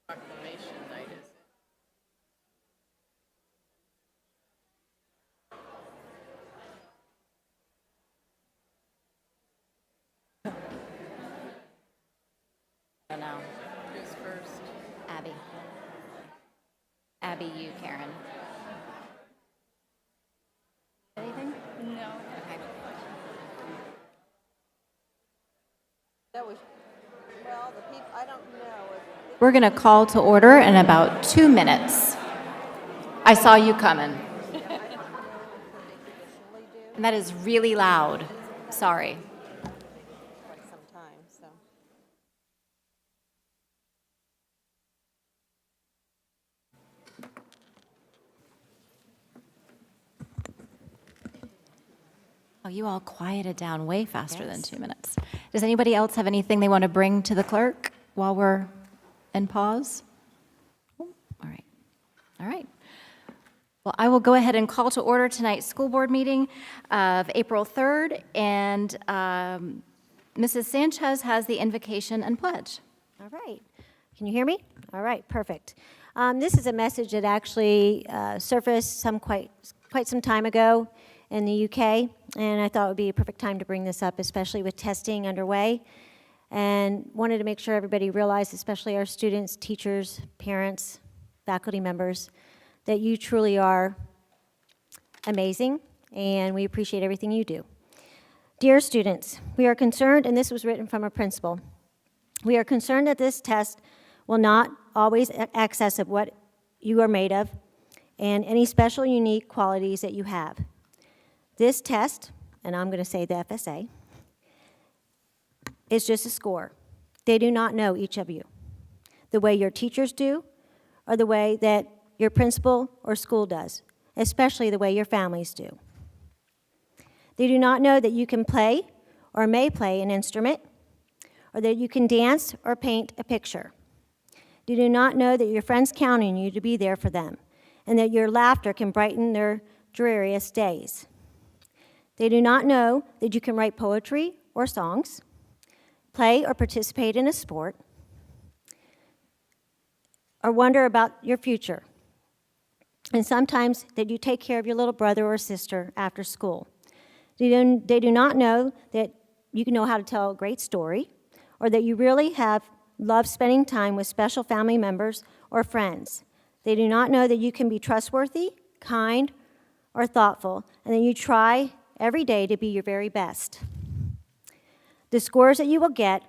Proclamation night, is it? I don't know. Who's first? Abby. Abby, you, Karen. Anything? No. Okay. That was, well, the people, I don't know. We're going to call to order in about 2 minutes. I saw you coming. And that is really loud. Sorry. Quite some time, so. Oh, you all quieted down way faster than 2 minutes. Does anybody else have anything they want to bring to the clerk while we're in pause? Oh, all right. All right. Well, I will go ahead and call to order tonight's school board meeting of April 3rd, and Mrs. Sanchez has the invocation and pledge. All right. Can you hear me? All right, perfect. This is a message that actually surfaced quite some time ago in the UK, and I thought it would be a perfect time to bring this up, especially with testing underway, and wanted to make sure everybody realized, especially our students, teachers, parents, faculty members, that you truly are amazing, and we appreciate everything you do. Dear students, we are concerned, and this was written from a principal, we are concerned that this test will not always access of what you are made of and any special unique qualities that you have. This test, and I'm going to say the FSA, is just a score. They do not know each of you the way your teachers do or the way that your principal or school does, especially the way your families do. They do not know that you can play or may play an instrument, or that you can dance or paint a picture. They do not know that your friends count on you to be there for them, and that your laughter can brighten their dreariest days. They do not know that you can write poetry or songs, play or participate in a sport, or wonder about your future. And sometimes that you take care of your little brother or sister after school. They do not know that you know how to tell a great story, or that you really have loved spending time with special family members or friends. They do not know that you can be trustworthy, kind, or thoughtful, and that you try every day to be your very best. The scores that you will get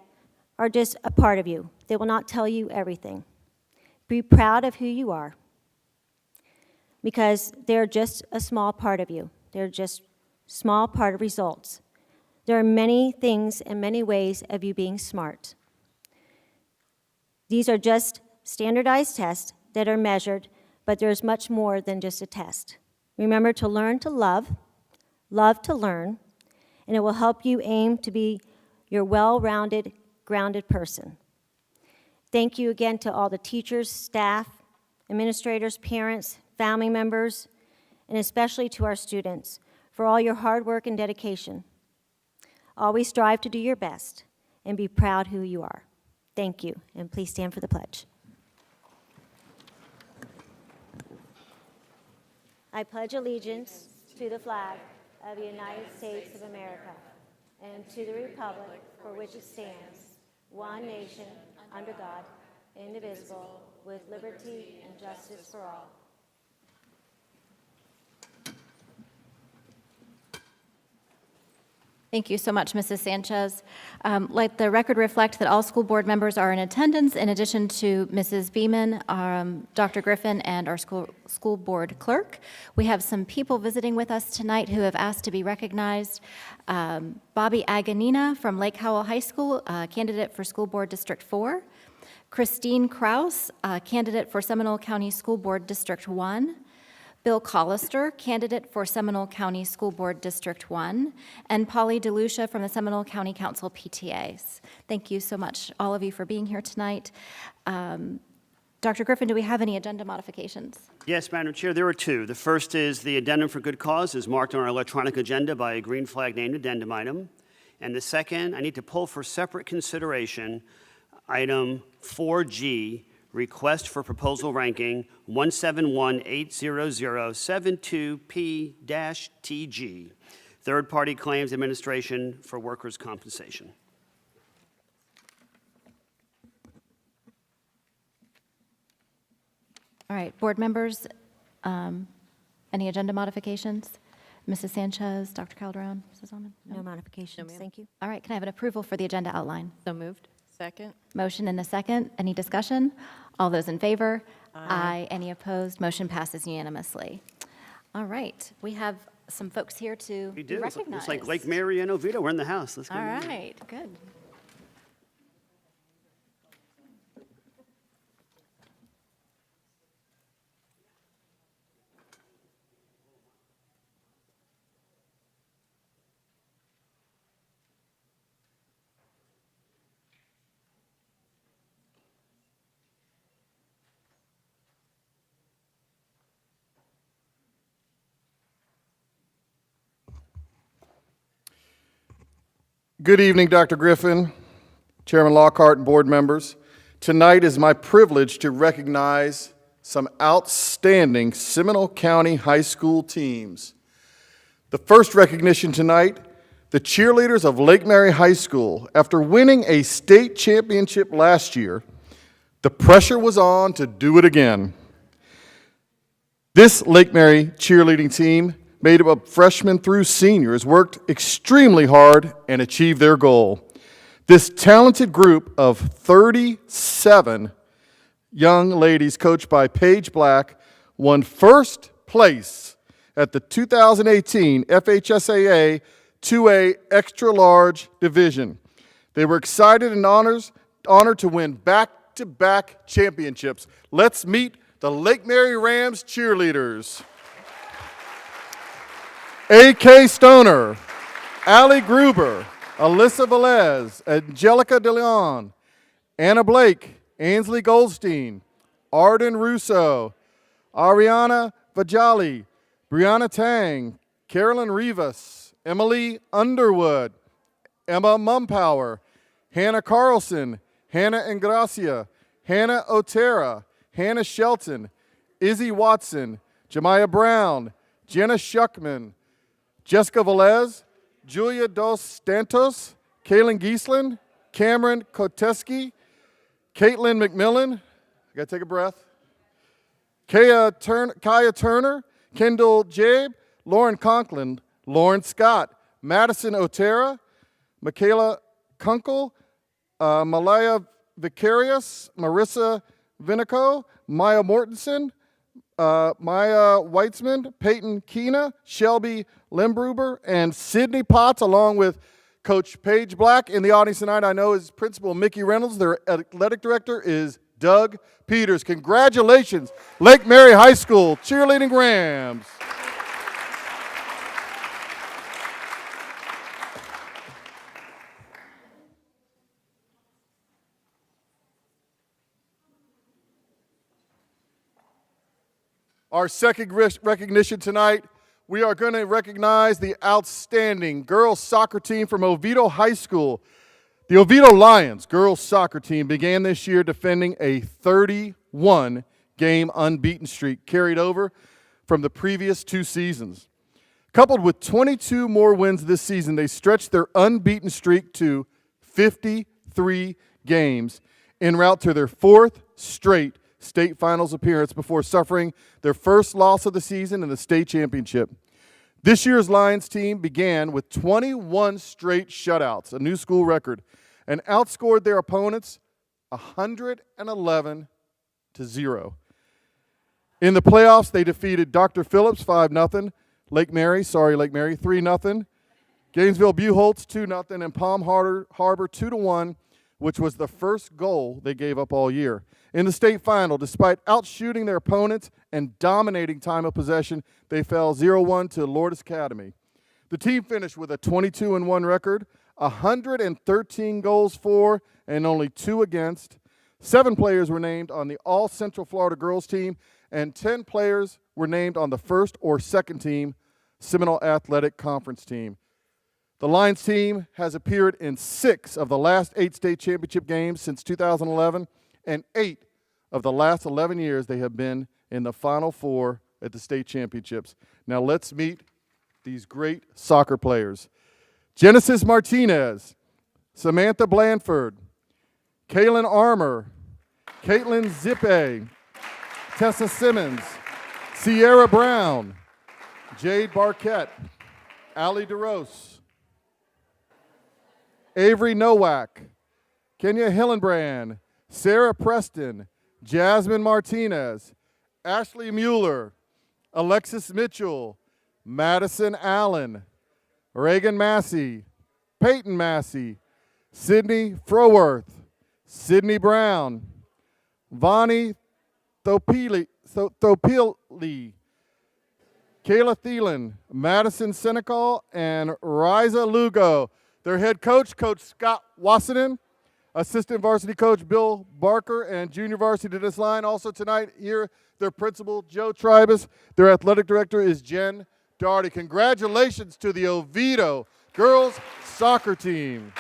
are just a part of you. They will not tell you everything. Be proud of who you are, because they're just a small part of you. They're just small part of results. There are many things and many ways of you being smart. These are just standardized tests that are measured, but there's much more than just a test. Remember to learn to love to learn, and it will help you aim to be your well-rounded, grounded person. Thank you again to all the teachers, staff, administrators, parents, family members, and especially to our students for all your hard work and dedication. Always strive to do your best and be proud who you are. Thank you, and please stand for the pledge. I pledge allegiance to the flag of the United States of America and to the republic for which it stands, one nation, under God, indivisible, with liberty and justice for all. Thank you so much, Mrs. Sanchez. Let the record reflect that all school board members are in attendance, in addition to Mrs. Beeman, Dr. Griffin, and our school board clerk. We have some people visiting with us tonight who have asked to be recognized. Bobby Aganina from Lake Howell High School, candidate for School Board District 4. Christine Kraus, candidate for Seminole County School Board District 1. Bill Collister, candidate for Seminole County School Board District 1, and Polly DeLucia from the Seminole County Council PTAs. Thank you so much, all of you, for being here tonight. Dr. Griffin, do we have any agenda modifications? Yes, Madam Chair, there are two. The first is the addendum for good cause is marked on our electronic agenda by a green flag named addendum item. And the second, I need to pull for separate consideration item 4G, Request for Proposal Ranking 17180072P-TG. Third-Party Claims Administration for Workers' Compensation. All right, board members, any agenda modifications? Mrs. Sanchez, Dr. Calderon, Mrs. Almond? No modifications, thank you. All right, can I have an approval for the agenda outline? So moved. Second. Motion and a second. Any discussion? All those in favor? Aye. Any opposed? Motion passes unanimously. All right, we have some folks here to We be do. recognized. It's like Lake Mary and Oviedo. We're in the house. Let's go. All right, good. Good evening, Dr. Griffin, Chairman Lockhart, and board members. Tonight is my privilege to recognize some outstanding Seminole County high school teams. The first recognition tonight, the cheerleaders of Lake Mary High School. After winning a state championship last year, the pressure was on to do it again. This Lake Mary cheerleading team, made up of freshmen through seniors, worked extremely hard and achieved their goal. This talented group of 37 young ladies, coached by Paige Black, won first place at the 2018 FHSAA 2A Extra Large Division. They were excited and honored to win back-to-back championships. Let's meet the Lake Mary Rams cheerleaders. A.K. Stoner, Allie Gruber, Alyssa Velez, Angelica DeLeon, Anna Blake, Ainsley Goldstein, Arden Russo, Ariana Vajali, Brianna Tang, Carolyn Rivas, Emily Underwood, Emma Mumpower, Hannah Carlson, Hannah Ingracia, Hannah Otera, Hannah Shelton, Izzy Watson, Jemiah Brown, Jenna Shuckman, Jessica Velez, Julia Dos Santos, Kaylin Giesland, Cameron Koteski, Caitlin McMillan, I gotta take a breath, Kaya Turner, Kendall Jabe, Lauren Conklin, Lauren Scott, Madison Otera, Michaela Kunkel, Malaya Vicarius, Marissa Vinico, Maya Mortensen, Maya Weitzman, Peyton Keena, Shelby Limbreuber, and Sydney Potts, along with Coach Paige Black. In the audience tonight, I know is Principal Mickey Reynolds. Their athletic director is Doug Peters. Congratulations, Lake Mary High School cheerleading Rams. Our second recognition tonight, we are going to recognize the outstanding girls soccer team from Oviedo High School. The Oviedo Lions girls soccer team began this year defending a 31-game unbeaten streak carried over from the previous 2 seasons. Coupled with 22 more wins this season, they stretched their unbeaten streak to 53 games en route to their 4th straight state finals appearance before suffering their first loss of the season in the state championship. This year's Lions team began with 21 straight shutouts, a new school record, and outscored their opponents 111-0. In the playoffs, they defeated Dr. Phillips 5-0, Lake Mary 3-0, Gainesville Buchholz 2-0, and Palm Harbor 2-1, which was the first goal they gave up all year. In the state final, despite outshooting their opponents and dominating time of possession, they fell 0-1 to Lourdes Academy. The team finished with a 22-1 record, 113 goals for and only 2 against. 7 players were named on the All-Central Florida girls team, and 10 players were named on the first or second team Seminole Athletic Conference team. The Lions team has appeared in 6 of the last 8 state championship games since 2011 and 8 of the last 11 years they have been in the Final Four at the state championships. Now let's meet these great soccer players. Genesis Martinez, Samantha Blanford, Kaylin Armour, Caitlin Zippe, Tessa Simmons, Sierra Brown, Jade Barquette, Allie DeRose, Avery Nowak, Kenya Hillenbrand, Sarah Preston, Jasmine Martinez, Ashley Mueller, Alexis Mitchell, Madison Allen, Reagan Massey, Peyton Massey, Sydney Froworth, Sydney Brown, Vonnie Thopili, Kayla Thielen, Madison Senecal, and Riza Lugo. Their head coach, Coach Scott Wasserman, assistant varsity coach Bill Barker, and junior varsity to this line. Also tonight here, their principal, Joe Tribus. Their athletic director is Jen Darty. Congratulations to the Oviedo girls soccer team.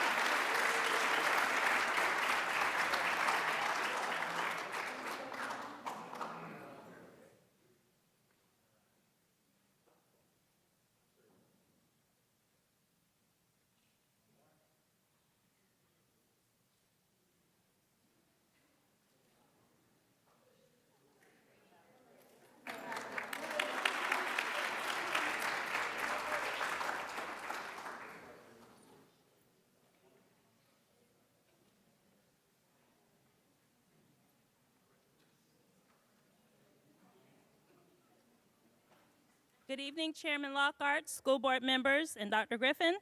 Good evening, Chairman Lockhart, school board members, and Dr. Griffin.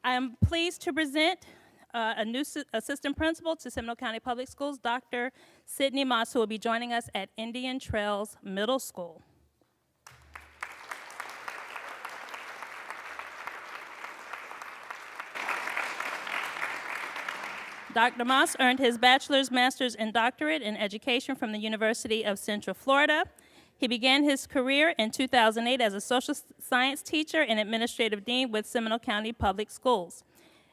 I am pleased to present a new assistant principal to Seminole County Public Schools, Dr. Sydney Moss, who will be joining us at Indian Trails Middle School. Dr. Moss earned his bachelor's, master's, and doctorate in education from the University of Central Florida. He began his career in 2008 as a social science teacher and administrative dean with Seminole County Public Schools.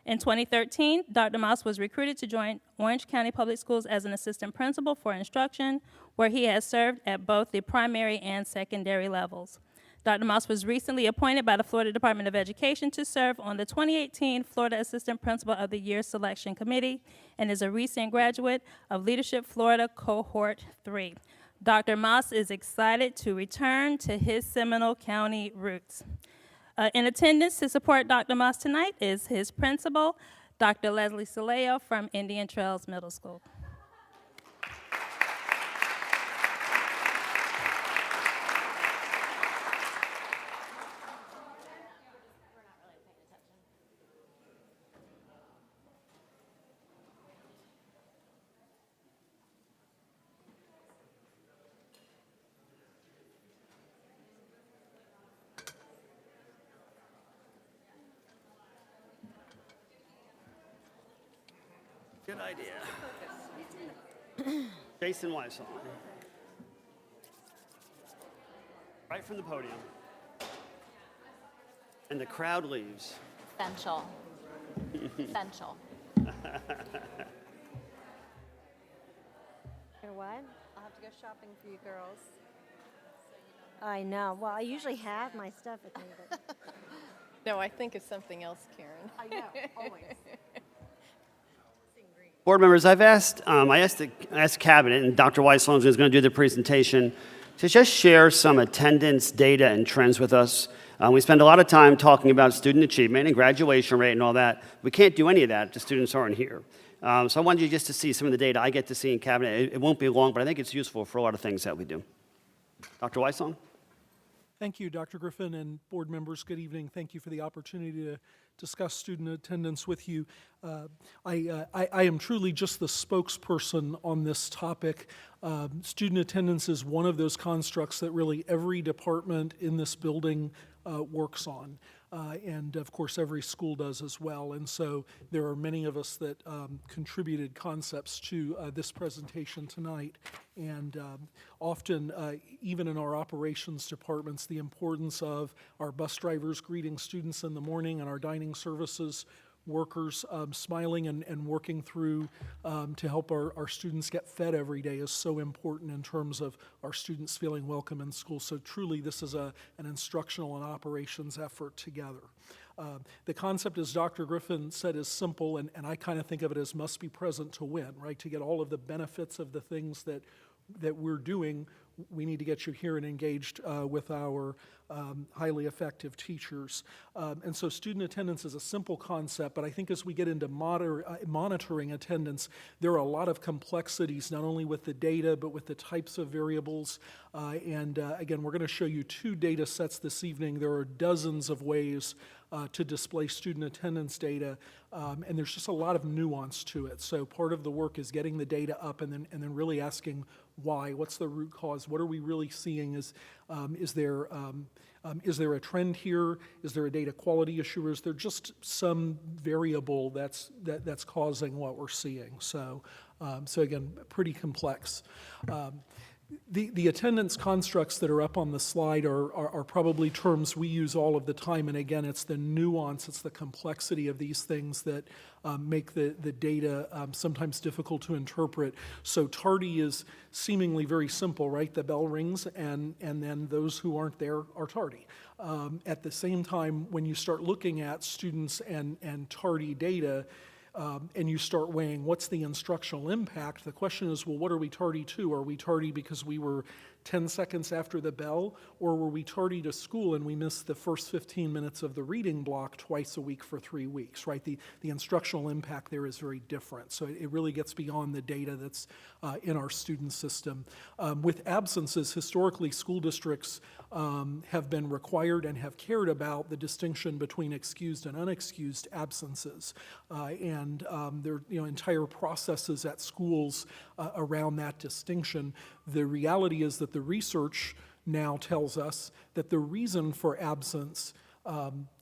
In 2013, Dr. Moss was recruited to join Orange County Public Schools as an assistant principal for instruction, where he has served at both the primary and secondary levels. Dr. Moss was recently appointed by the Florida Department of Education to serve on the 2018 Florida Assistant Principal of the Year Selection Committee and is a recent graduate of Leadership Florida Cohort 3. Dr. Moss is excited to return to his Seminole County roots. In attendance to support Dr. Moss tonight is his principal, Dr. Leslie Soleo from Indian Trails Middle School. Good idea. Jason Weissel. Right from the podium. And the crowd leaves. Essential. Essential. You know what? I'll have to go shopping for you girls. I know. Well, I usually have my stuff with me, but No, I think it's something else, Karen. I know, always. Board members, I asked Cabinet, and Dr. Weissel is going to do the presentation, to just share some attendance data and trends with us. We spend a lot of time talking about student achievement and graduation rate and all that. We can't do any of that if the students aren't here. So I wanted you just to see some of the data I get to see in Cabinet. It won't be long, but I think it's useful for a lot of things that we do. Dr. Weissel? Thank you, Dr. Griffin and board members. Good evening. Thank you for the opportunity to discuss student attendance with you. I am truly just the spokesperson on this topic. Student attendance is one of those constructs that really every department in this building works on. And of course, every school does as well. And so there are many of us that contributed concepts to this presentation tonight. And often, even in our operations departments, the importance of our bus drivers greeting students in the morning and our dining services workers smiling and working through to help our students get fed every day is so important in terms of our students feeling welcome in school. So truly, this is an instructional and operations effort together. The concept, as Dr. Griffin said, is simple, and I kind of think of it as must be present to win, right? To get all of the benefits of the things that we're doing, we need to get you here and engaged with our highly effective teachers. And so student attendance is a simple concept, but I think as we get into monitoring attendance, there are a lot of complexities, not only with the data, but with the types of variables. Again, we're going to show you 2 data sets this evening. There are dozens of ways to display student attendance data, and there's just a lot of nuance to it. So part of the work is getting the data up and then really asking why. What's the root cause? What are we really seeing? Is there a trend here? Is there a data quality issue? Or is there just some variable that's causing what we're seeing? So again, pretty complex. The attendance constructs that are up on the slide are probably terms we use all of the time, and again, it's the nuance, it's the complexity of these things that make the data sometimes difficult to interpret. So tardy is seemingly very simple, right? The bell rings, and then those who aren't there are tardy. At the same time, when you start looking at students and tardy data, and you start weighing what's the instructional impact, the question is, well, what are we tardy to? Are we tardy because we were 10 seconds after the bell, or were we tardy to school and we missed the first 15 minutes of the reading block twice a week for 3 weeks, right? The instructional impact there is very different. So it really gets beyond the data that's in our student system. With absences, historically, school districts have been required and have cared about the distinction between excused and unexcused absences. There are entire processes at schools around that distinction. The reality is that the research now tells us that the reason for absence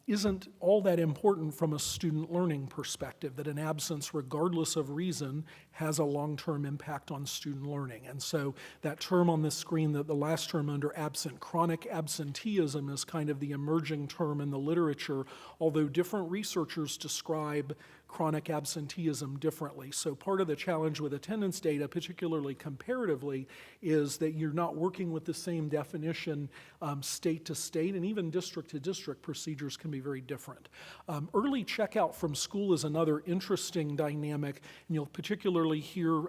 isn't all that important from a student learning perspective, that an absence, regardless of reason, has a long-term impact on student learning. And so that term on the screen, the last term under absent, chronic absenteeism, is kind of the emerging term in the literature, although different researchers describe chronic absenteeism differently. So part of the challenge with attendance data, particularly comparatively, is that you're not working with the same definition state to state, and even district to district procedures can be very different. Early checkout from school is another interesting dynamic, and you'll particularly hear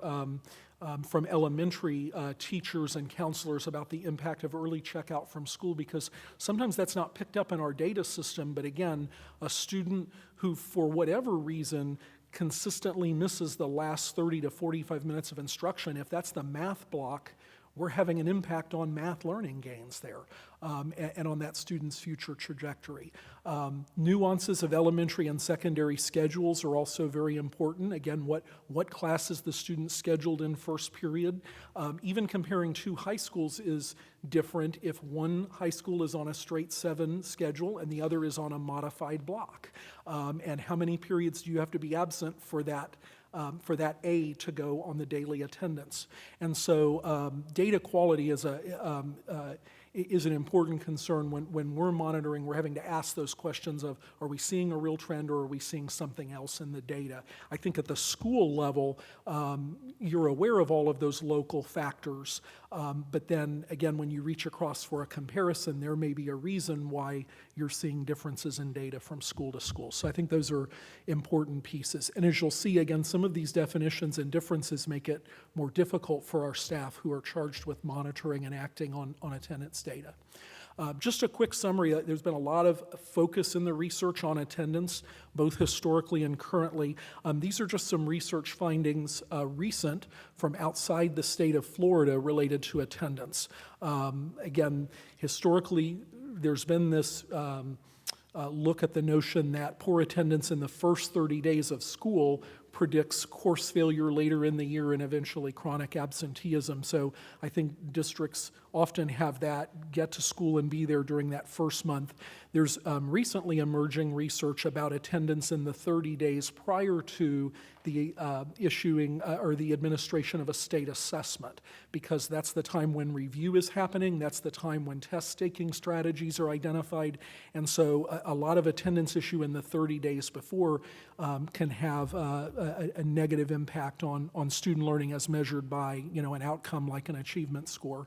from elementary teachers and counselors about the impact of early checkout from school, because sometimes that's not picked up in our data system, but again, a student who, for whatever reason, consistently misses the last 30 to 45 minutes of instruction, if that's the math block, we're having an impact on math learning gains there and on that student's future trajectory. Nuances of elementary and secondary schedules are also very important. Again, what class is the student scheduled in first period? Even comparing 2 high schools is different if one high school is on a straight 7 schedule and the other is on a modified block. And how many periods do you have to be absent for that A to go on the daily attendance? And so data quality is an important concern when we're monitoring. We're having to ask those questions of, are we seeing a real trend or are we seeing something else in the data? I think at the school level, you're aware of all of those local factors, but then again, when you reach across for a comparison, there may be a reason why you're seeing differences in data from school to school. So I think those are important pieces. And as you'll see, again, some of these definitions and differences make it more difficult for our staff who are charged with monitoring and acting on attendance data. Just a quick summary, there's been a lot of focus in the research on attendance, both historically and currently. These are just some research findings recent from outside the state of Florida related to attendance. Again, historically, there's been this look at the notion that poor attendance in the first 30 days of school predicts course failure later in the year and eventually chronic absenteeism. So I think districts often have that get to school and be there during that first month. There's recently emerging research about attendance in the 30 days prior to the issuing or the administration of a state assessment, because that's the time when review is happening, that's the time when test taking strategies are identified, and so a lot of attendance issue in the 30 days before can have a negative impact on student learning as measured by, an outcome like an achievement score.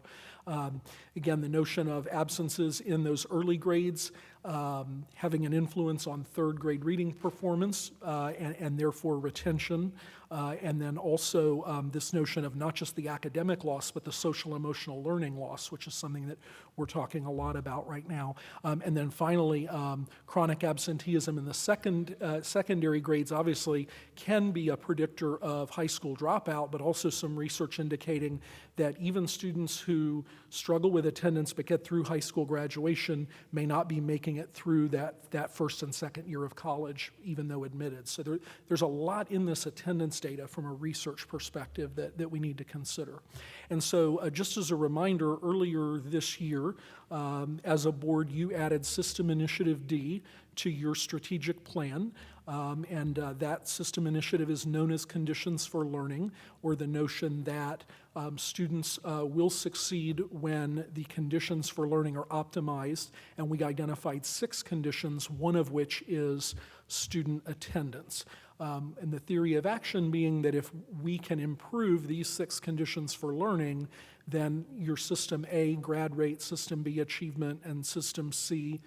Again, the notion of absences in those early grades having an influence on third grade reading performance and therefore retention, and then also this notion of not just the academic loss, but the social emotional learning loss, which is something that we're talking a lot about right now. And then finally, chronic absenteeism in the secondary grades obviously can be a predictor of high school dropout, but also some research indicating that even students who struggle with attendance but get through high school graduation may not be making it through that first and second year of college, even though admitted. So there's a lot in this attendance data from a research perspective that we need to consider. And so just as a reminder, earlier this year, as a board, you added System Initiative D to your strategic plan. And that system initiative is known as Conditions for Learning, or the notion that students will succeed when the conditions for learning are optimized. And we identified 6 conditions, one of which is student attendance. And the theory of action being that if we can improve these 6 conditions for learning, then your System A, grad rate, System B, achievement, and System C,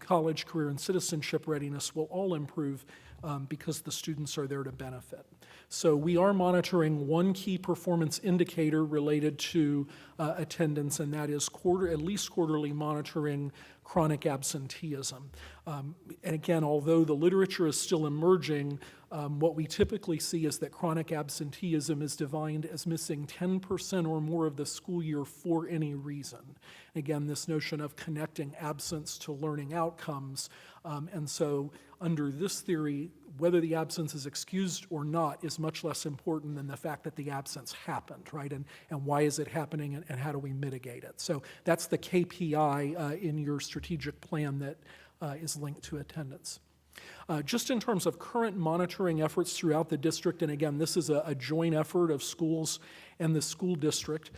college, career, and citizenship readiness will all improve because the students are there to benefit. So we are monitoring one key performance indicator related to attendance, and that is at least quarterly monitoring chronic absenteeism. And again, although the literature is still emerging, what we typically see is that chronic absenteeism is defined as missing 10% or more of the school year for any reason. Again, this notion of connecting absence to learning outcomes. And so under this theory, whether the absence is excused or not is much less important than the fact that the absence happened, right? And why is it happening, and how do we mitigate it? So that's the KPI in your strategic plan that is linked to attendance. Just in terms of current monitoring efforts throughout the district, and again, this is a joint effort of schools and the school district,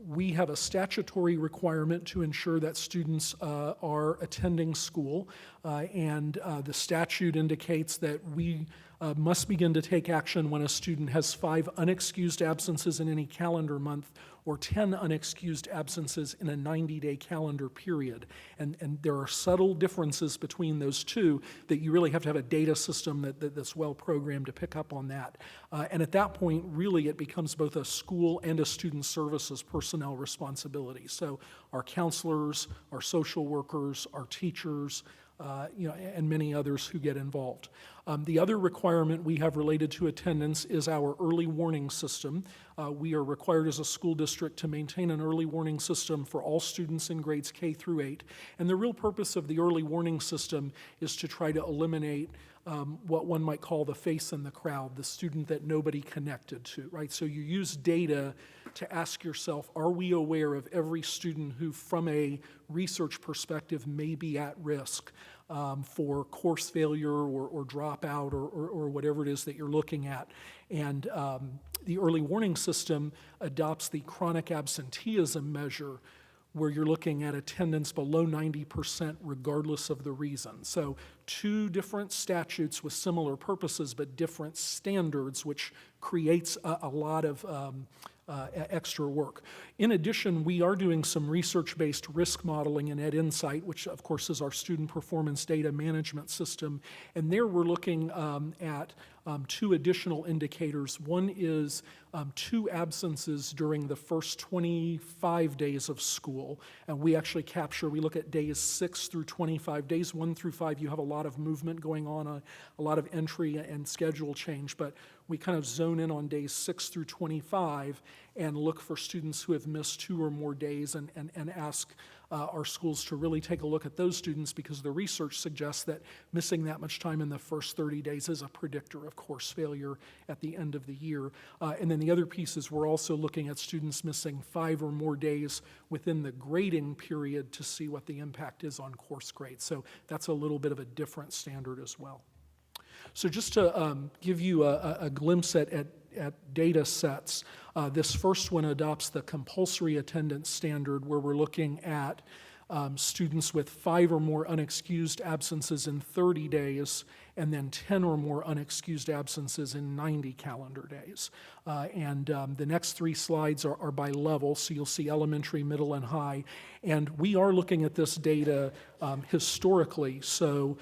we have a statutory requirement to ensure that students are attending school, and the statute indicates that we must begin to take action when a student has 5 unexcused absences in any calendar month or 10 unexcused absences in a 90-day calendar period. And there are subtle differences between those two that you really have to have a data system that's well programmed to pick up on that. And at that point, really, it becomes both a school and a student services personnel responsibility. So our counselors, our social workers, our teachers, and many others who get involved. The other requirement we have related to attendance is our early warning system. We are required as a school district to maintain an early warning system for all students in grades K through 8. And the real purpose of the early warning system is to try to eliminate what one might call the face in the crowd, the student that nobody connected to, right? So you use data to ask yourself, are we aware of every student who, from a research perspective, may be at risk for course failure or dropout or whatever it is that you're looking at? And the early warning system adopts the chronic absenteeism measure, where you're looking at attendance below 90% regardless of the reason. So 2 different statutes with similar purposes but different standards, which creates a lot of extra work. In addition, we are doing some research-based risk modeling in EdInsight, which of course is our student performance data management system. And there we're looking at 2 additional indicators. One is 2 absences during the first 25 days of school. And we actually we look at days 6 through 25. Days 1 through 5, you have a lot of movement going on, a lot of entry and schedule change. But we kind of zone in on days 6 through 25 and look for students who have missed 2 or more days and ask our schools to really take a look at those students, because the research suggests that missing that much time in the first 30 days is a predictor of course failure at the end of the year. And then the other piece is we're also looking at students missing 5 or more days within the grading period to see what the impact is on course grades. So that's a little bit of a different standard as well. So just to give you a glimpse at data sets, this first one adopts the compulsory attendance standard, where we're looking at students with 5 or more unexcused absences in 30 days, and then 10 or more unexcused absences in 90 calendar days. The next 3 slides are by level, so you'll see elementary, middle, and high. And we are looking at this data historically. So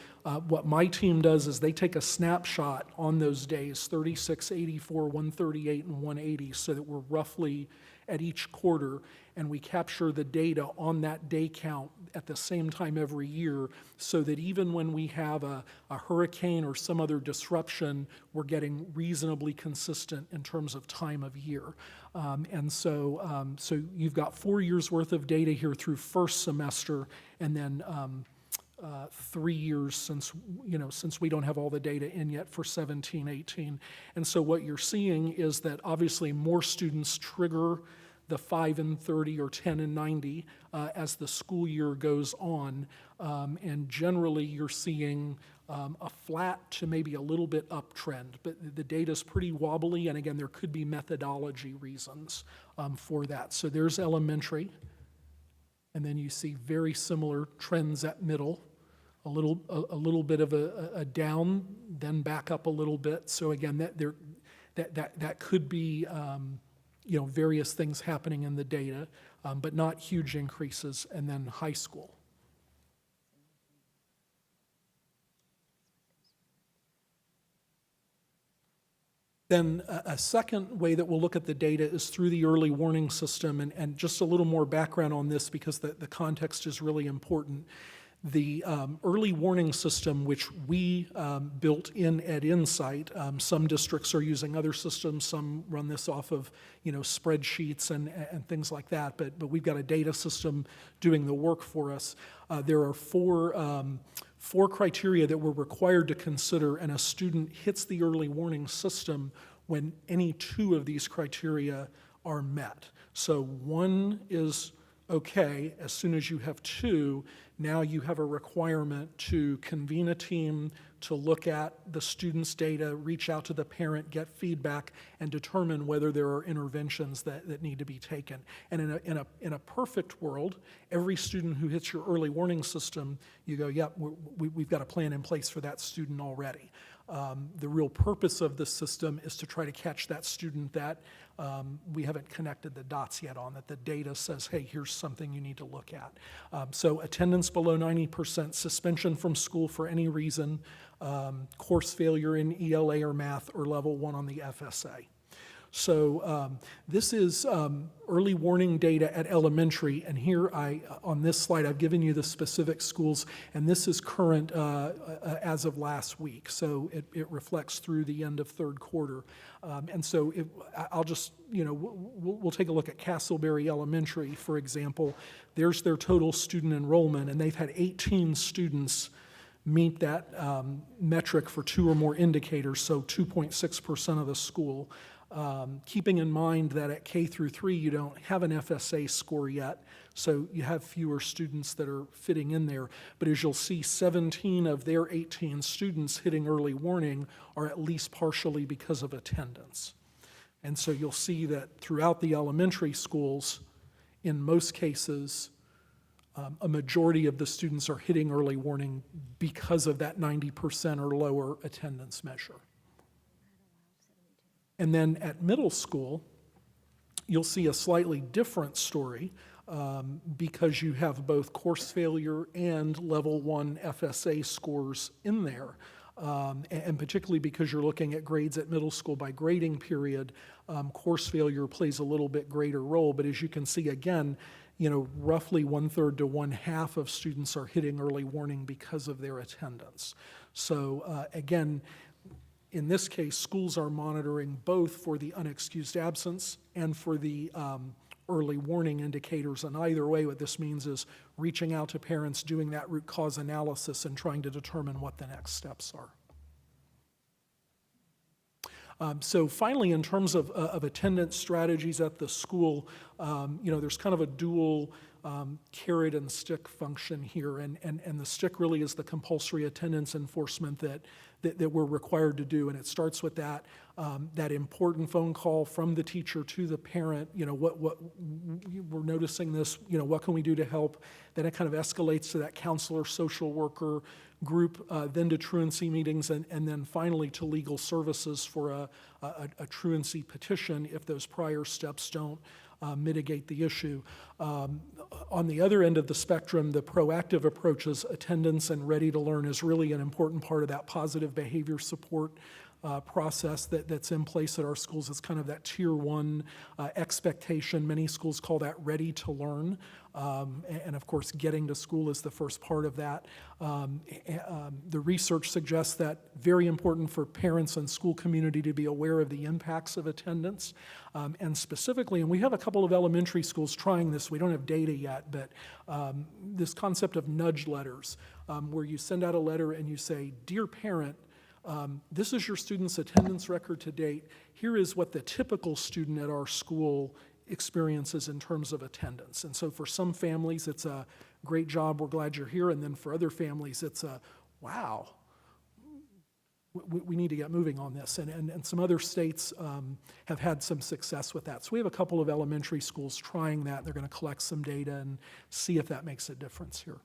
what my team does is they take a snapshot on those days, 36, 84, 138, and 180, so that we're roughly at each quarter, and we capture the data on that day count at the same time every year, so that even when we have a hurricane or some other disruption, we're getting reasonably consistent in terms of time of year. So you've got 4 years worth of data here through first semester, and then 3 years since we don't have all the data in yet for 17, 18. And so what you're seeing is that obviously more students trigger the 5 and 30 or 10 and 90 as the school year goes on. And generally you're seeing a flat to maybe a little bit uptrend, but the data's pretty wobbly, and again, there could be methodology reasons for that. So there's elementary, and then you see very similar trends at middle, a little bit of a down, then back up a little bit. So again, that could be various things happening in the data, but not huge increases. And then high school. Then a second way that we'll look at the data is through the early warning system, and just a little more background on this because the context is really important. The early warning system, which we built in at Insight, some districts are using other systems, some run this off of spreadsheets and things like that, but we've got a data system doing the work for us. There are four criteria that we're required to consider, and a student hits the early warning system when any 2 of these criteria are met. So 1 is okay. As soon as you have 2, now you have a requirement to convene a team to look at the student's data, reach out to the parent, get feedback, and determine whether there are interventions that need to be taken. And in a perfect world, every student who hits your early warning system, you go, yep, we've got a plan in place for that student already. The real purpose of this system is to try to catch that student that we haven't connected the dots yet on, that the data says, hey, here's something you need to look at. So attendance below 90%, suspension from school for any reason, course failure in ELA or math, or level 1 on the FSA. So this is early warning data at elementary, and here on this slide I've given you the specific schools, and this is current as of last week, so it reflects through the end of third quarter. And so I'll just, we'll take a look at Castleberry Elementary, for example. There's their total student enrollment, and they've had 18 students meet that metric for 2 or more indicators, so 2.6% of the school. Keeping in mind that at K through 3 you don't have an FSA score yet, so you have fewer students that are fitting in there. But as you'll see, 17 of their 18 students hitting early warning are at least partially because of attendance. And so you'll see that throughout the elementary schools, in most cases, a majority of the students are hitting early warning because of that 90% or lower attendance measure. And then at middle school, you'll see a slightly different story because you have both course failure and level 1 FSA scores in there. And particularly because you're looking at grades at middle school by grading period, course failure plays a little bit greater role. But as you can see, again, roughly 1/3 to 1/2 of students are hitting early warning because of their attendance. So again, in this case, schools are monitoring both for the unexcused absence and for the early warning indicators. And either way, what this means is reaching out to parents, doing that root cause analysis, and trying to determine what the next steps are. So finally, in terms of attendance strategies at the school, there's kind of a dual carrot and stick function here, and the stick really is the compulsory attendance enforcement that we're required to do, and it starts with that important phone call from the teacher to the parent. What we're noticing this. What can we do to help? Then it kind of escalates to that counselor, social worker group, then to truancy meetings, and then finally to legal services for a truancy petition if those prior steps don't mitigate the issue. On the other end of the spectrum, the proactive approaches, attendance and ready to learn, is really an important part of that positive behavior support process that's in place at our schools. It's kind of that tier 1 expectation. Many schools call that ready to learn. And of course, getting to school is the first part of that. The research suggests that very important for parents and school community to be aware of the impacts of attendance. And specifically, and we have a couple of elementary schools trying this, we don't have data yet, but this concept of nudge letters, where you send out a letter and you say, "Dear parent, this is your student's attendance record to date. Here is what the typical student at our school experiences in terms of attendance." And so for some families, it's a great job, we're glad you're here. And then for other families, it's a, wow, we need to get moving on this. And some other states have had some success with that. So we have a couple of elementary schools trying that. They're going to collect some data and see if that makes a difference here.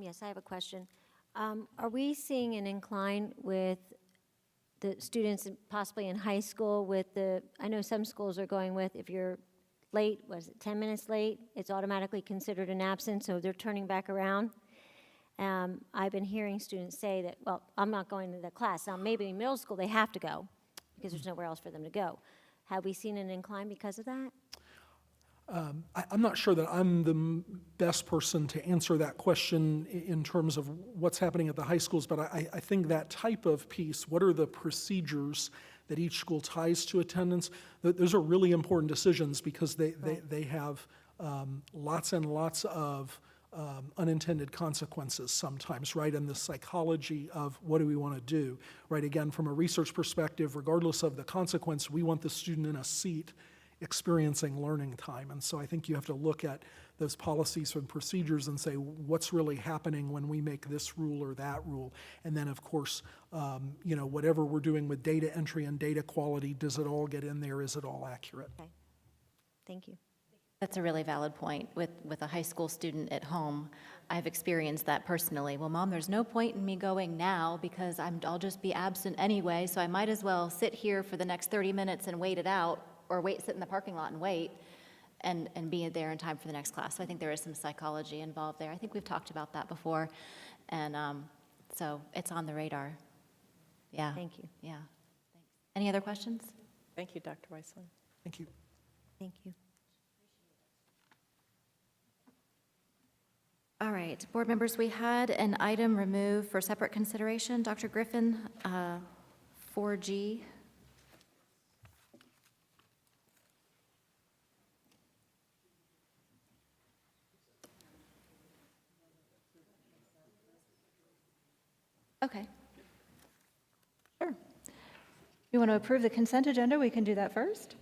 Yes, I have a question. Are we seeing an incline with the students possibly in high school with I know some schools are going with, if you're late, 10 minutes late, it's automatically considered an absence, so they're turning back around. I've been hearing students say that, well, I'm not going to the class. Now, maybe in middle school they have to go because there's nowhere else for them to go. Have we seen an incline because of that? I'm not sure that I'm the best person to answer that question in terms of what's happening at the high schools, but I think that type of piece, what are the procedures that each school ties to attendance, those are really important decisions because they have lots and lots of unintended consequences sometimes, right? And the psychology of what do we want to do, right? Again, from a research perspective, regardless of the consequence, we want the student in a seat experiencing learning time. And so I think you have to look at those policies and procedures and say, what's really happening when we make this rule or that rule? And then, of course, whatever we're doing with data entry and data quality, does it all get in there? Is it all accurate? Okay. Thank you. That's a really valid point. With a high school student at home, I've experienced that personally. Well, Mom, there's no point in me going now because I'll just be absent anyway, so I might as well sit here for the next 30 minutes and wait it out, or sit in the parking lot and wait and be there in time for the next class. So I think there is some psychology involved there. I think we've talked about that before. And so it's on the radar. Yeah. Thank you. Yeah. Thanks. Any other questions? Thank you, Dr. Weissland. Thank you. Thank you. All right, board members, we had an item removed for separate consideration. Dr. Griffin, 4G. Okay. Sure. You want to approve the consent agenda? We can do that first.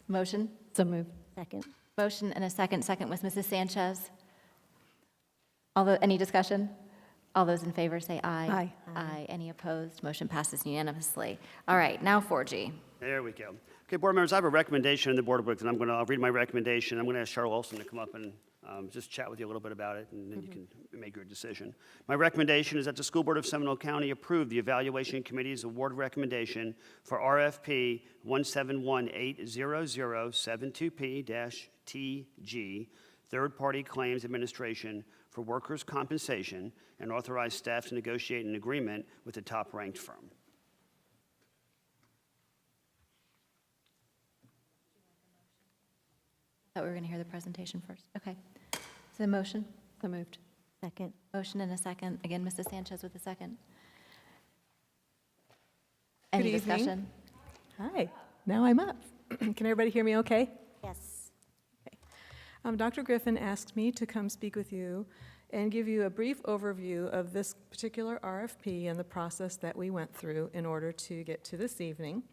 Motion? So moved. Second. Motion and a second. Second was Mrs. Sanchez. Any discussion? All those in favor say aye. Aye. Aye. Any opposed? Motion passes unanimously. All right, now 4G. There we go. Okay, board members, I have a recommendation in the board book, and I'll read my recommendation. I'm going to ask Cheryl Olson to come up and just chat with you a little bit about it, and then you can make your decision. My recommendation is that the School Board of Seminole County approve the Evaluation Committee's award recommendation for RFP 171800072P-TG, Third-Party Claims Administration for Workers' Compensation, and authorize staff to negotiate an agreement with the top-ranked firm. Thought we were going to hear the presentation first. Okay. So the motion? So moved. Second. Motion and a second. Again, Mrs. Sanchez with a second. Good Any evening. discussion? Hi, now I'm up. Can everybody hear me okay? Yes. Dr. Griffin asked me to come speak with you and give you a brief overview of this particular RFP and the process that we went through in order to get to this evening.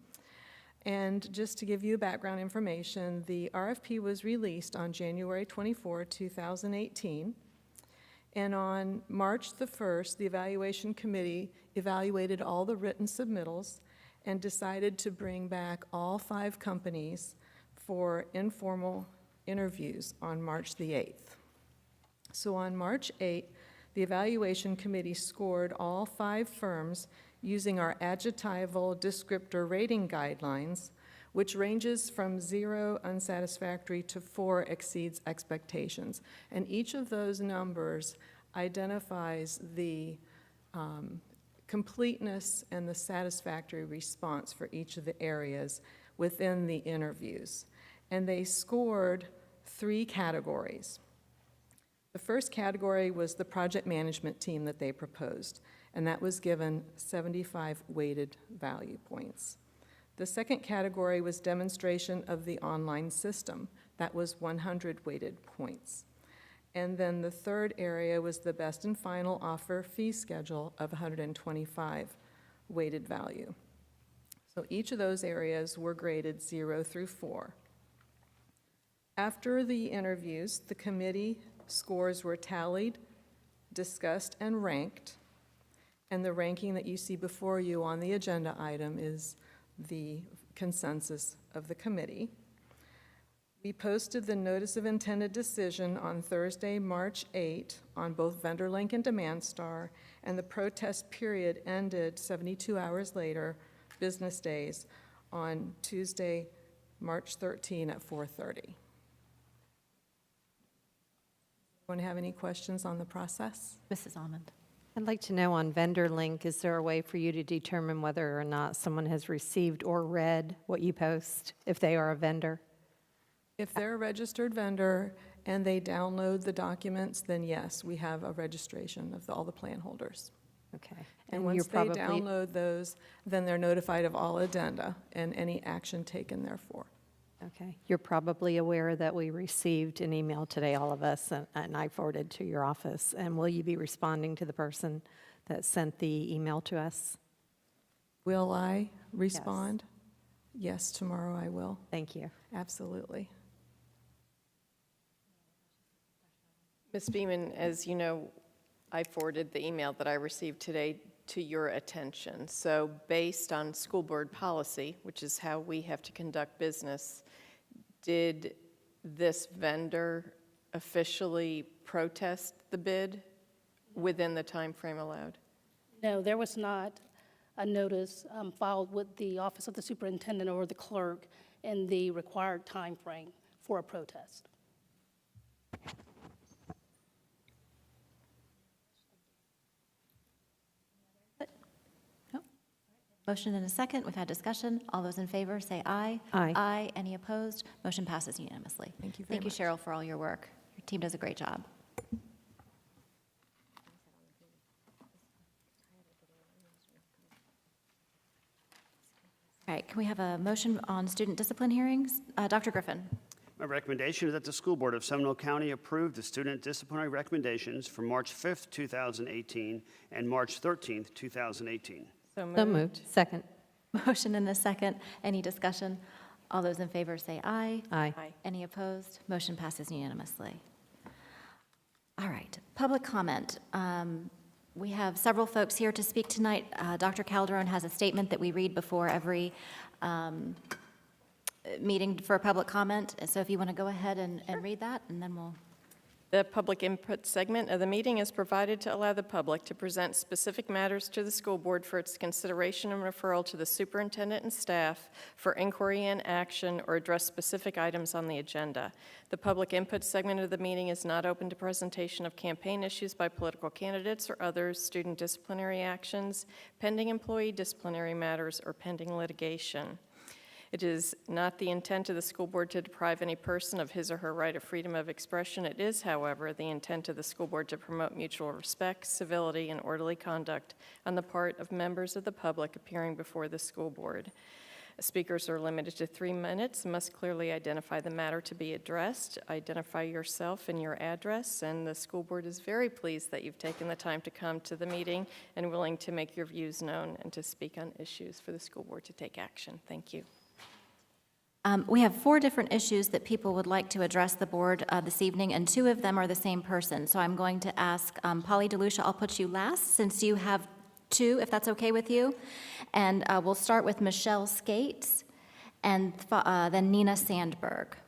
And just to give you background information, the RFP was released on January 24, 2018. And on March the 1st, the evaluation committee evaluated all the written submittals and decided to bring back all 5 companies for informal interviews on March the 8th. So on March 8th, the evaluation committee scored all 5 firms using our adjectival descriptor rating guidelines, which ranges from 0 unsatisfactory to 4 exceeds expectations. And each of those numbers identifies the completeness and the satisfactory response for each of the areas within the interviews. And they scored 3 categories. The first category was the project management team that they proposed, and that was given 75 weighted value points. The second category was demonstration of the online system. That was 100 weighted points. And then the third area was the best and final offer fee schedule of 125 weighted value. So each of those areas were graded 0 through 4. After the interviews, the committee scores were tallied, discussed, and ranked. And the ranking that you see before you on the agenda item is the consensus of the committee. We posted the notice of intended decision on Thursday, March 8, on both VendorLink and DemandStar, and the protest period ended 72 hours later, business days, on Tuesday, March 13 at 4:30. Anyone have any questions on the process? Mrs. Almond. I'd like to know on VendorLink, is there a way for you to determine whether or not someone has received or read what you post, if they are a vendor? If they're a registered vendor and they download the documents, then yes, we have a registration of all the plan holders. Okay. And you're once they download those, then they're notified of all addenda and any action taken therefore. Okay. You're probably aware that we received an email today, all of us, and I forwarded to your office. And will you be responding to the person that sent the email to us? Will I respond? Yes, tomorrow I will. Thank you. Absolutely. Ms. Beeman, as you know, I forwarded the email that I received today to your attention. So based on school board policy, which is how we have to conduct business, did this vendor officially protest the bid within the time frame allowed? No, there was not a notice filed with the Office of the Superintendent or the clerk in the required time frame for a protest. Motion and a second. We've had discussion. All those in favor say aye. Aye. Aye. Any opposed? Motion passes unanimously. Thank you very much. Thank you, Cheryl, for all your work. Your team does a great job. All right, can we have a motion on student discipline hearings? Dr. Griffin. My recommendation is that the School Board of Seminole County approve the student disciplinary recommendations for March 5th, 2018 and March 13th, 2018. So moved. Second. Motion and a second. Any discussion? All those in favor say aye. Aye. Any opposed? Motion passes unanimously. All right, public comment. We have several folks here to speak tonight. Dr. Calderon has a statement that we read before every meeting for a public comment. So if you want to go ahead and read that, and then we'll... The public input segment of the meeting is provided to allow the public to present specific matters to the school board for its consideration and referral to the superintendent and staff for inquiry and action or address specific items on the agenda. The public input segment of the meeting is not open to presentation of campaign issues by political candidates or others, student disciplinary actions, pending employee disciplinary matters, or pending litigation. It is not the intent of the school board to deprive any person of his or her right of freedom of expression. It is, however, the intent of the school board to promote mutual respect, civility, and orderly conduct on the part of members of the public appearing before the school board. Speakers are limited to 3 minutes, must clearly identify the matter to be addressed, identify yourself and your address, and the school board is very pleased that you've taken the time to come to the meeting and willing to make your views known and to speak on issues for the school board to take action. Thank you. We have 4 different issues that people would like to address the board this evening, and 2 of them are the same person. So I'm going to ask Polly DeLucia, I'll put you last since you have 2, if that's okay with you. And we'll start with Michelle Skates and then Nina Sandberg.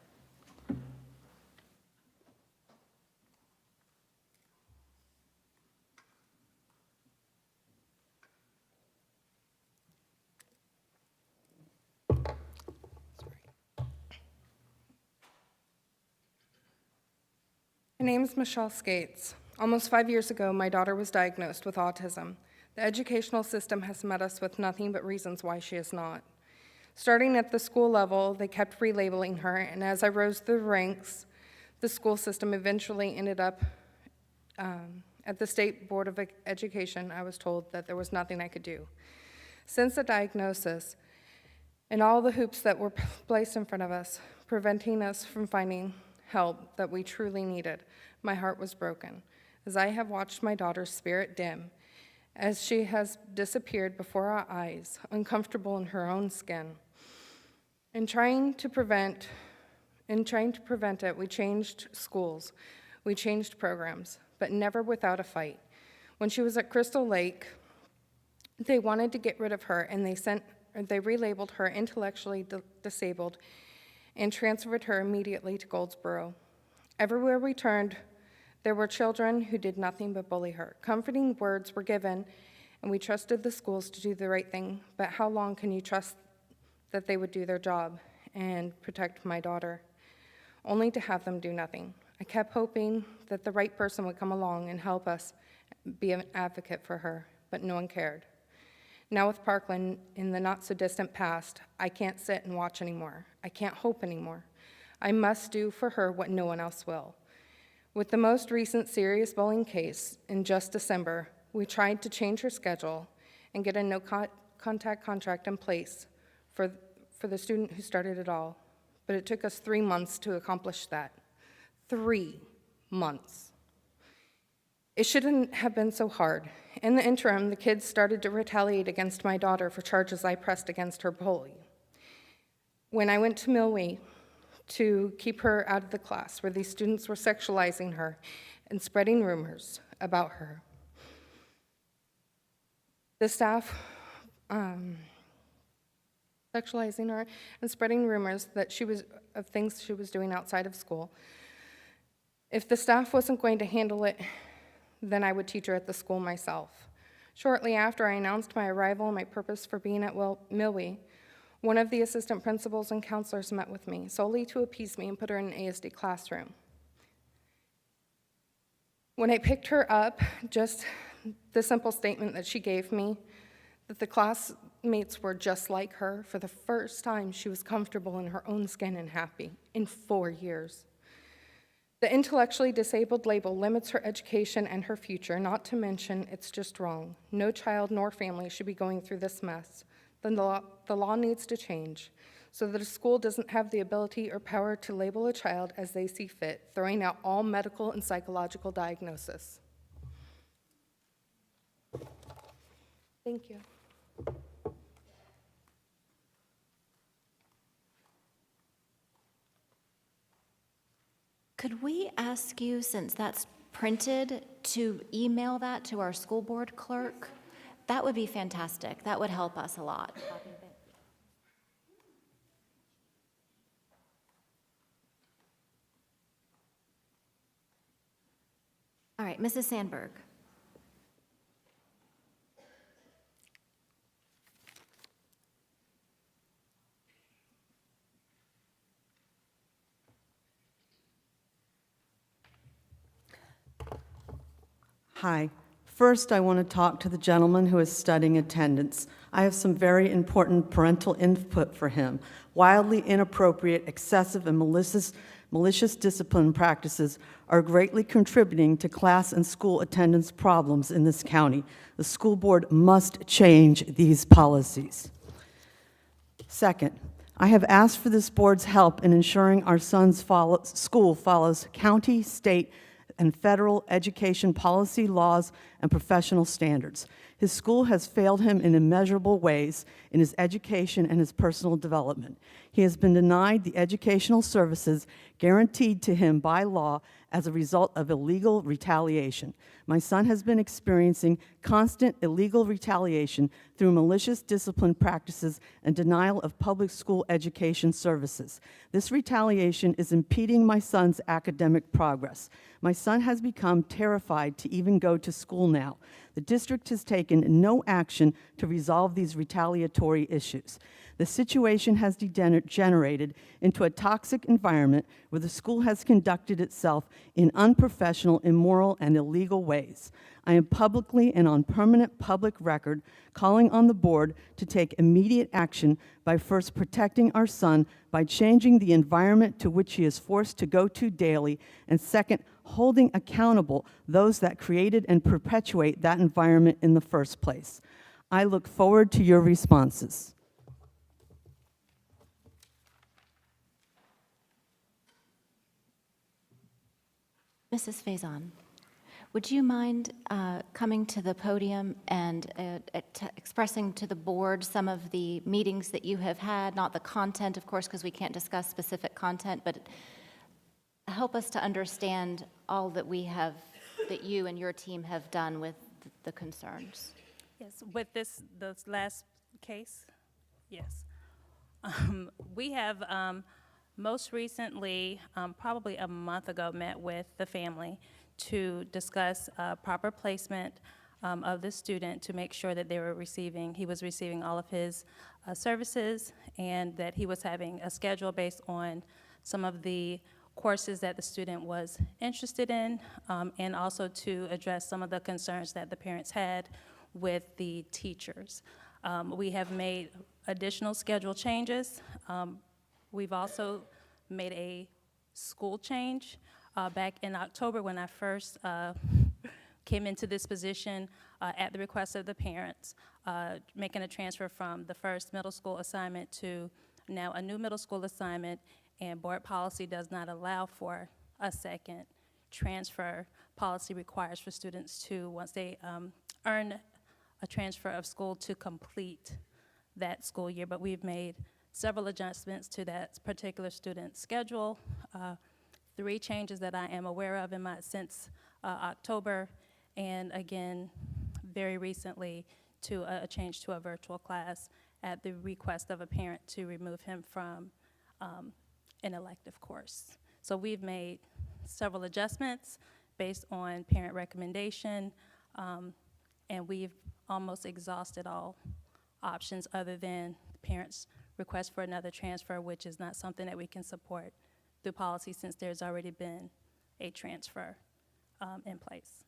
My name is Michelle Skates. Almost 5 years ago, my daughter was diagnosed with autism. The educational system has met us with nothing but reasons why she is not. Starting at the school level, they kept relabeling her, and as I rose through the ranks, the school system eventually ended up at the State Board of Education. I was told that there was nothing I could do. Since the diagnosis and all the hoops that were placed in front of us, preventing us from finding help that we truly needed, my heart was broken, as I have watched my daughter's spirit dim, as she has disappeared before our eyes, uncomfortable in her own skin. In trying to prevent it, we changed schools, we changed programs, but never without a fight. When she was at Crystal Lake, they wanted to get rid of her, and they relabeled her intellectually disabled and transferred her immediately to Goldsboro. Everywhere we turned, there were children who did nothing but bully her. Comforting words were given, and we trusted the schools to do the right thing, but how long can you trust that they would do their job and protect my daughter, only to have them do nothing? I kept hoping that the right person would come along and help us be an advocate for her, but no one cared. Now with Parkland in the not-so-distant past, I can't sit and watch anymore. I can't hope anymore. I must do for her what no one else will. With the most recent serious bullying case in just December, we tried to change her schedule and get a no-contact contract in place for the student who started it all. But it took us 3 months to accomplish that. 3 months. It shouldn't have been so hard. In the interim, the kids started to retaliate against my daughter for charges I pressed against her bully. When I went to Milwee to keep her out of the class where these students were sexualizing her and spreading rumors about her, the staff sexualizing her and spreading rumors that of things she was doing outside of school. If the staff wasn't going to handle it, then I would teach her at the school myself. Shortly after I announced my arrival and my purpose for being at Milwee, one of the assistant principals and counselors met with me, solely to appease me and put her in an ASD classroom. When I picked her up, just the simple statement that she gave me, that the classmates were just like her, for the first time she was comfortable in her own skin and happy in 4 years. The intellectually disabled label limits her education and her future, not to mention it's just wrong. No child nor family should be going through this mess. Then the law needs to change so that a school doesn't have the ability or power to label a child as they see fit, throwing out all medical and psychological diagnosis. Thank you. Could we ask you, since that's printed, to email that to our school board clerk? That would be fantastic. That would help us a lot. All right, Mrs. Sandberg. Hi. First, I want to talk to the gentleman who is studying attendance. I have some very important parental input for him. Wildly inappropriate, excessive, and malicious discipline practices are greatly contributing to class and school attendance problems in this county. The school board must change these policies. Second, I have asked for this board's help in ensuring our son's school follows county, state, and federal education policy, laws, and professional standards. His school has failed him in immeasurable ways in his education and his personal development. He has been denied the educational services guaranteed to him by law as a result of illegal retaliation. My son has been experiencing constant illegal retaliation through malicious discipline practices and denial of public school education services. This retaliation is impeding my son's academic progress. My son has become terrified to even go to school now. The district has taken no action to resolve these retaliatory issues. The situation has degenerated into a toxic environment where the school has conducted itself in unprofessional, immoral, and illegal ways. I am publicly and on permanent public record calling on the board to take immediate action by first protecting our son by changing the environment to which he is forced to go to daily, and second, holding accountable those that created and perpetuate that environment in the first place. I look forward to your responses. Mrs. Faison, would you mind coming to the podium and expressing to the board some of the meetings that you have had, not the content, of course, because we can't discuss specific content, but help us to understand all that we have, that you and your team have done with the concerns? Yes, with this last case, yes. We have most recently, probably a month ago, met with the family to discuss proper placement of the student to make sure that he was receiving all of his services, and that he was having a schedule based on some of the courses that the student was interested in, and also to address some of the concerns that the parents had with the teachers. We have made additional schedule changes. We've also made a school change back in October when I first came into this position at the request of the parents, making a transfer from the first middle school assignment to now a new middle school assignment, and board policy does not allow for a second transfer. Policy requires for students to, once they earn a transfer of school, to complete that school year, but we've made several adjustments to that particular student's schedule. 3 changes that I am aware of since October, and again, very recently, to a change to a virtual class at the request of a parent to remove him from an elective course. So we've made several adjustments based on parent recommendation, and we've almost exhausted all options other than parents' request for another transfer, which is not something that we can support through policy since there's already been a transfer in place.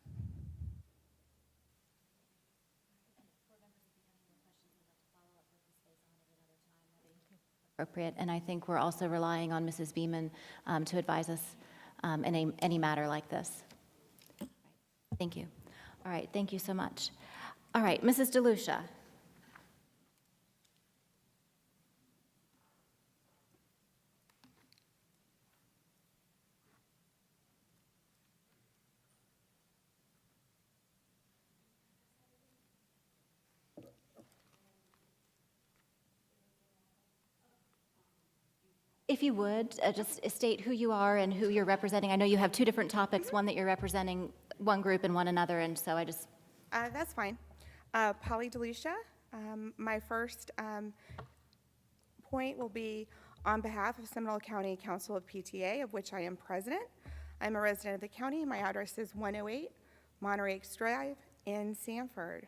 Appropriate, and I think we're also relying on Mrs. Beeman to advise us in any matter like this. Thank you. All right, thank you so much. All right, Mrs. DeLucia. If you would, just state who you are and who you're representing. I know you have 2 different topics, one that you're representing one group and one another, and so I just... That's fine. Polly DeLucia. My first point will be on behalf of Seminole County Council of PTA, of which I am president. I'm a resident of the county. My address is 108 Monterey Drive in Sanford.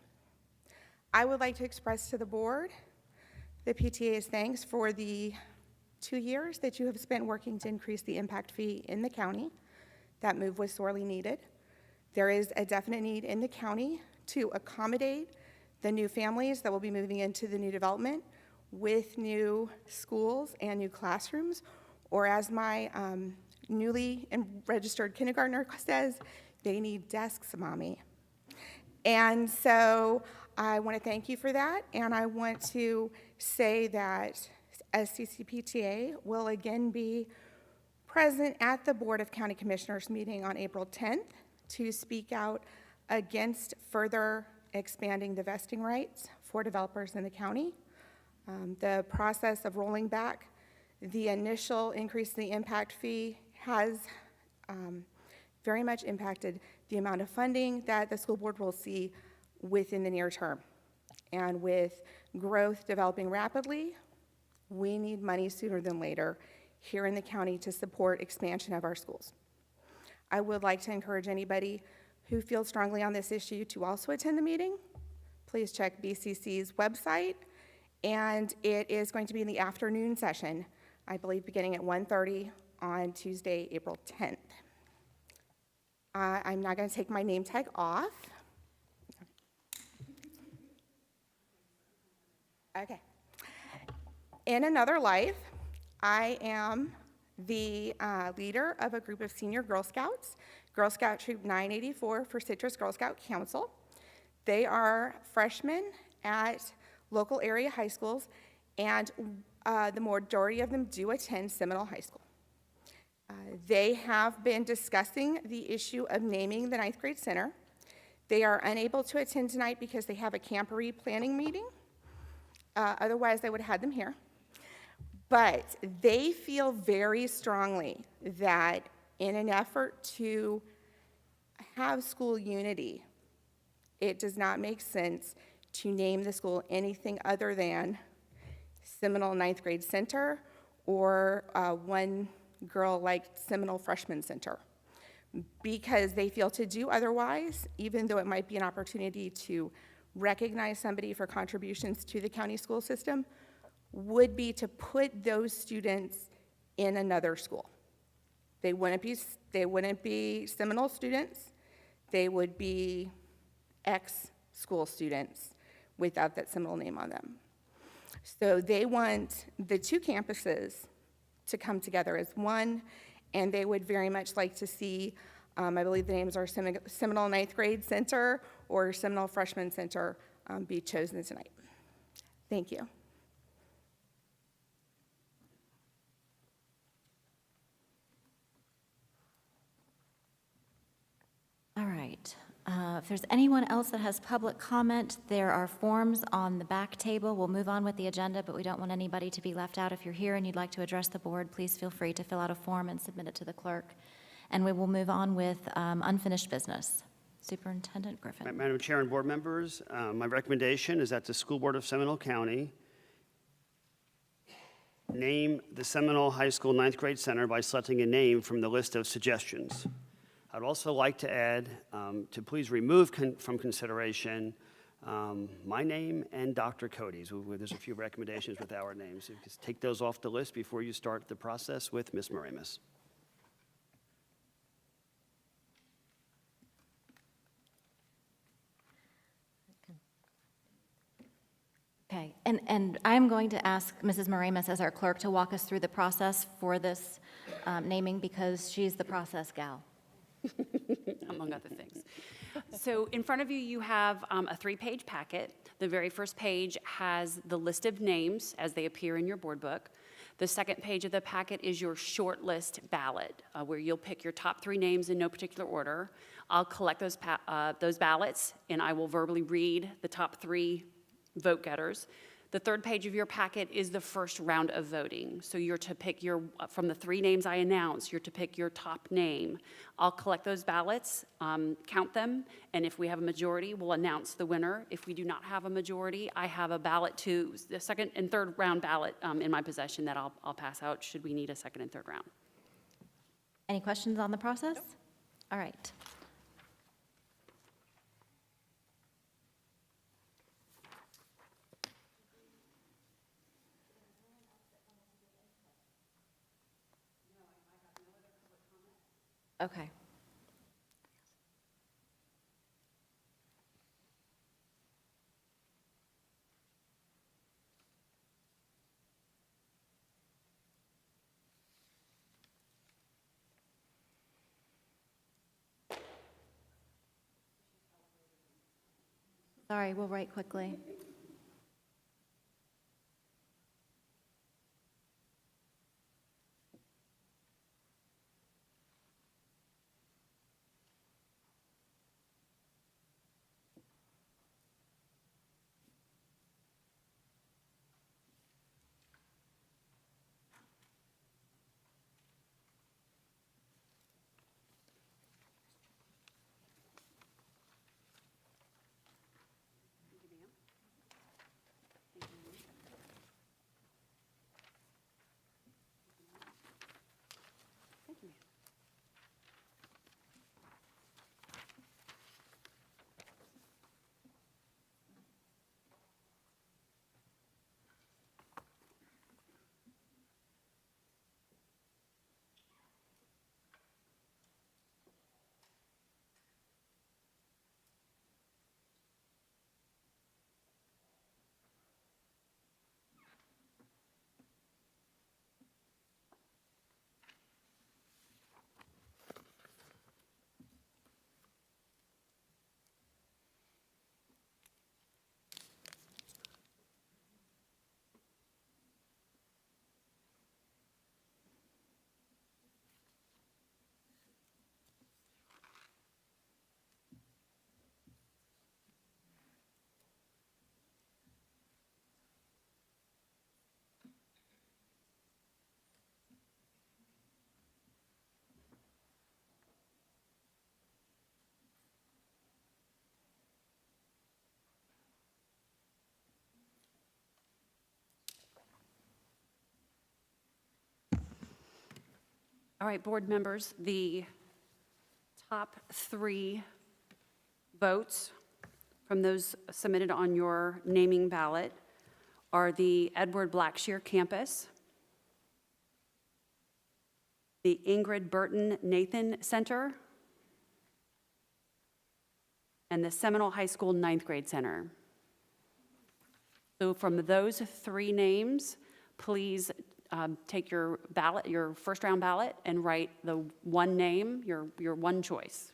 I would like to express to the board the PTA's thanks for the 2 years that you have spent working to increase the impact fee in the county. That move was sorely needed. There is a definite need in the county to accommodate the new families that will be moving into the new development with new schools and new classrooms, or as my newly registered kindergartner says, they need desks, Mommy. And so I want to thank you for that, and I want to say that SCCPTA will again be present at the Board of County Commissioners meeting on April 10th to speak out against further expanding the vesting rights for developers in the county. The process of rolling back the initial increase in the impact fee has very much impacted the amount of funding that the school board will see within the near term. And with growth developing rapidly, we need money sooner than later here in the county to support expansion of our schools. I would like to encourage anybody who feels strongly on this issue to also attend the meeting. Please check BCC's website, and it is going to be in the afternoon session, I believe beginning at 1:30 on Tuesday, April 10th. I'm not going to take my name tag off. Okay. In another life, I am the leader of a group of senior Girl Scouts, Girl Scout Troop 984 for Citrus Girl Scout Council. They are freshmen at local area high schools, and the majority of them do attend Seminole High School. They have been discussing the issue of naming the 9th grade center. They are unable to attend tonight because they have a camporee planning meeting. Otherwise, they would have had them here. But they feel very strongly that in an effort to have school unity, it does not make sense to name the school anything other than Seminole 9th grade center or one girl like Seminole freshman center, because they feel to do otherwise, even though it might be an opportunity to recognize somebody for contributions to the county school system, would be to put those students in another school. They wouldn't be Seminole students. They would be ex-school students without that Seminole name on them. So they want the two campuses to come together as one, and they would very much like to see, I believe the names are Seminole 9th grade center or Seminole freshman center be chosen tonight. Thank you. All right. If there's anyone else that has public comment, there are forms on the back table. We'll move on with the agenda, but we don't want anybody to be left out. If you're here and you'd like to address the board, please feel free to fill out a form and submit it to the clerk. And we will move on with unfinished business. Superintendent Griffin. Madam Chair and board members, my recommendation is that the School Board of Seminole County name the Seminole High School 9th grade center by selecting a name from the list of suggestions. I'd also like to add to please remove from consideration my name and Dr. Cody's. There's a few recommendations with our names. So just take those off the list before you start the process with Ms. Moramis. Okay, and I'm going to ask Mrs. Moramis as our clerk to walk us through the process for this naming, because she's the process gal. Among other things. So in front of you, you have a 3-page packet. The very first page has the list of names as they appear in your board book. The second page of the packet is your short list ballot, where you'll pick your top 3 names in no particular order. I'll collect those ballots, and I will verbally read the top 3 vote getters. The third page of your packet is the first round of voting. So you're to pick from the 3 names I announced, you're to pick your top name. I'll collect those ballots, count them, and if we have a majority, we'll announce the winner. If we do not have a majority, I have a ballot the second and third round ballot in my possession that I'll pass out should we need a second and third round. Any questions on the process? All right. Okay. Sorry, we'll write quickly. All right, board members, the top 3 votes from those submitted on your naming ballot are the Edward Blackshear campus, the Ingrid Burton Nathan Center, and the Seminole High School 9th grade center. So from those 3 names, please take your ballot, your first round ballot, and write the one name, your one choice.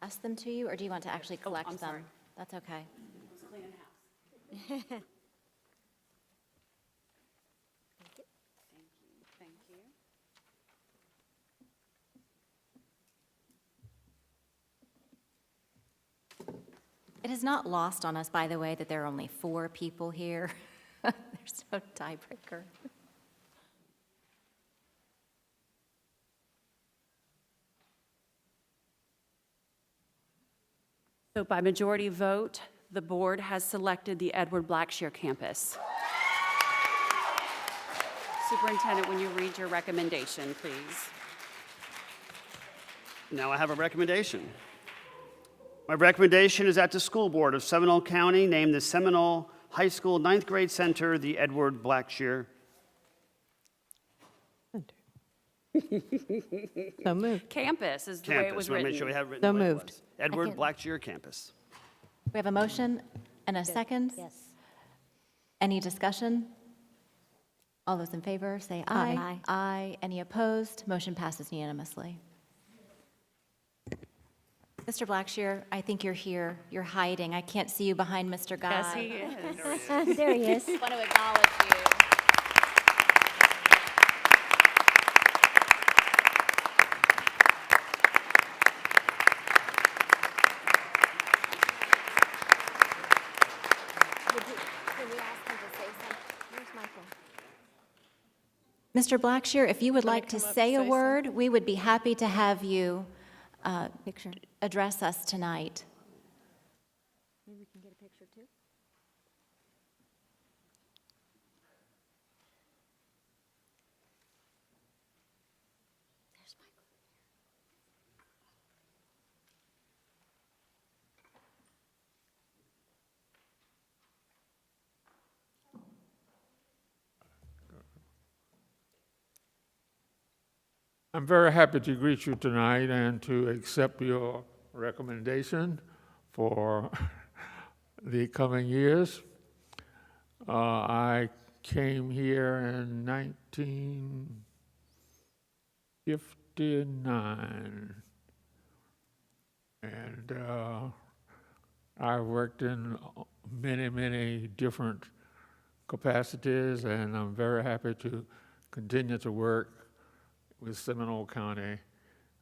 Ask them to you, or do you want to actually collect I'm them? sorry. That's okay. Thank you. Thank you. It is not lost on us, by the way, that there are only 4 people here. There's no tiebreaker. So by majority vote, the board has selected the Edward Blackshear campus. Superintendent, when you read your recommendation, please. Now I have a recommendation. My recommendation is that the school board of Seminole County name the Seminole High School 9th grade center the Edward Blackshear. So moved. Campus is the way it was We'll written. make sure we have it written So the way it moved. was. Edward Blackshear campus. We have a motion and a second. Yes. Any discussion? All those in favor, say aye. Aye. Aye. Any opposed? Motion passes unanimously. Mr. Blackshear, I think you're here. You're hiding. I can't see you behind Mr. Guy. Yes, he is. There he is. I want to acknowledge you. Can we ask him to say something? Where's Michael? Mr. Blackshear, if you would Wanna like to come up say a and say word, we would be happy to have you Picture. address us tonight. Maybe we can get a picture too. There's Michael. I'm very happy to greet you tonight and to accept your recommendation for the coming years. I came here in 1959, and I worked in many, many different capacities, and I'm very happy to continue to work with Seminole County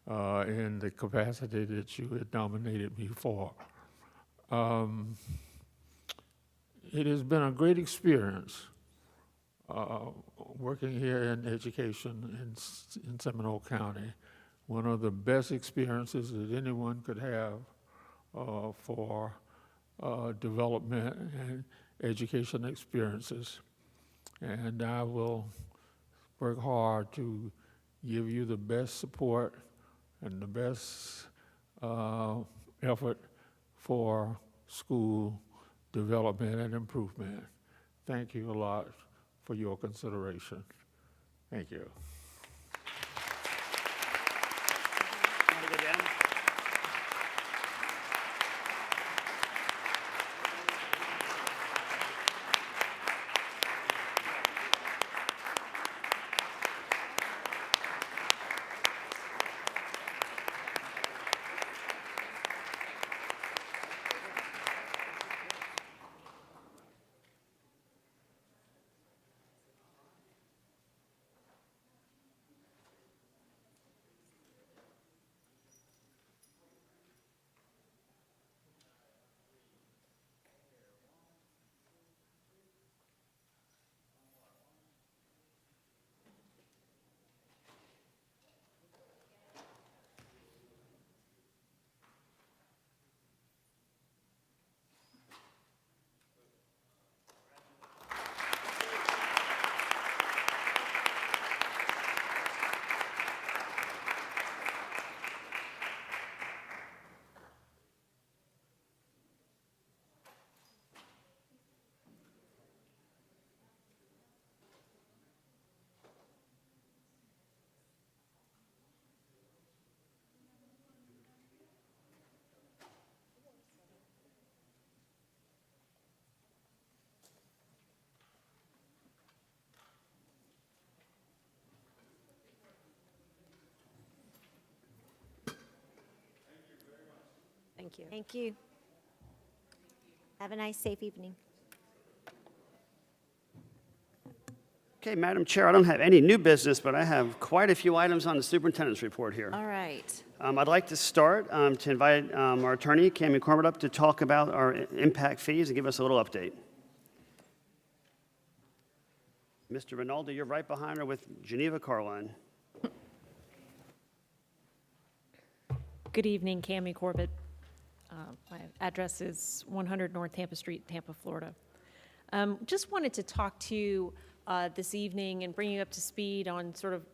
in the capacity that you had nominated me for. It has been a great experience working here in education in Seminole County. One of the best experiences that anyone could have for development and education experiences. And I will work hard to give you the best support and the best effort for school development and improvement. Thank you a lot for your consideration. Thank you. Thank you. Thank you. Have a nice, safe evening. Okay, Madam Chair, I don't have any new business, but I have quite a few items on the superintendent's report here. All right. I'd like to start to invite our attorney, Cammie Corbett, up to talk about our impact fees and give us a little update. Mr. Rinaldi, you're right behind her with Geneva Carline. Good evening, Cammie Corbett. My address is 100 North Tampa Street, Tampa, Florida. Just wanted to talk to you this evening and bring you up to speed on sort of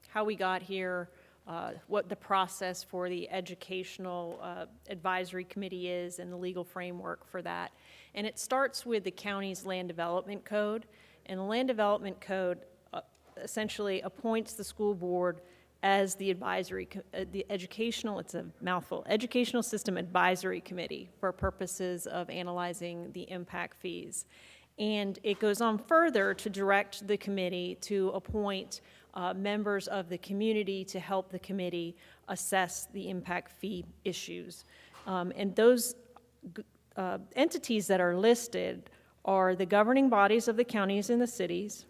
how we got here, what the process for the Educational Advisory Committee is and the legal framework for that. And it starts with the county's Land Development Code. And the Land Development Code essentially appoints the school board as the advisory, the educational, it's a mouthful, Educational System Advisory Committee for purposes of analyzing the impact fees. And it goes on further to direct the committee to appoint members of the community to help the committee assess the impact fee issues. And those entities that are listed are the governing bodies of the counties and the cities,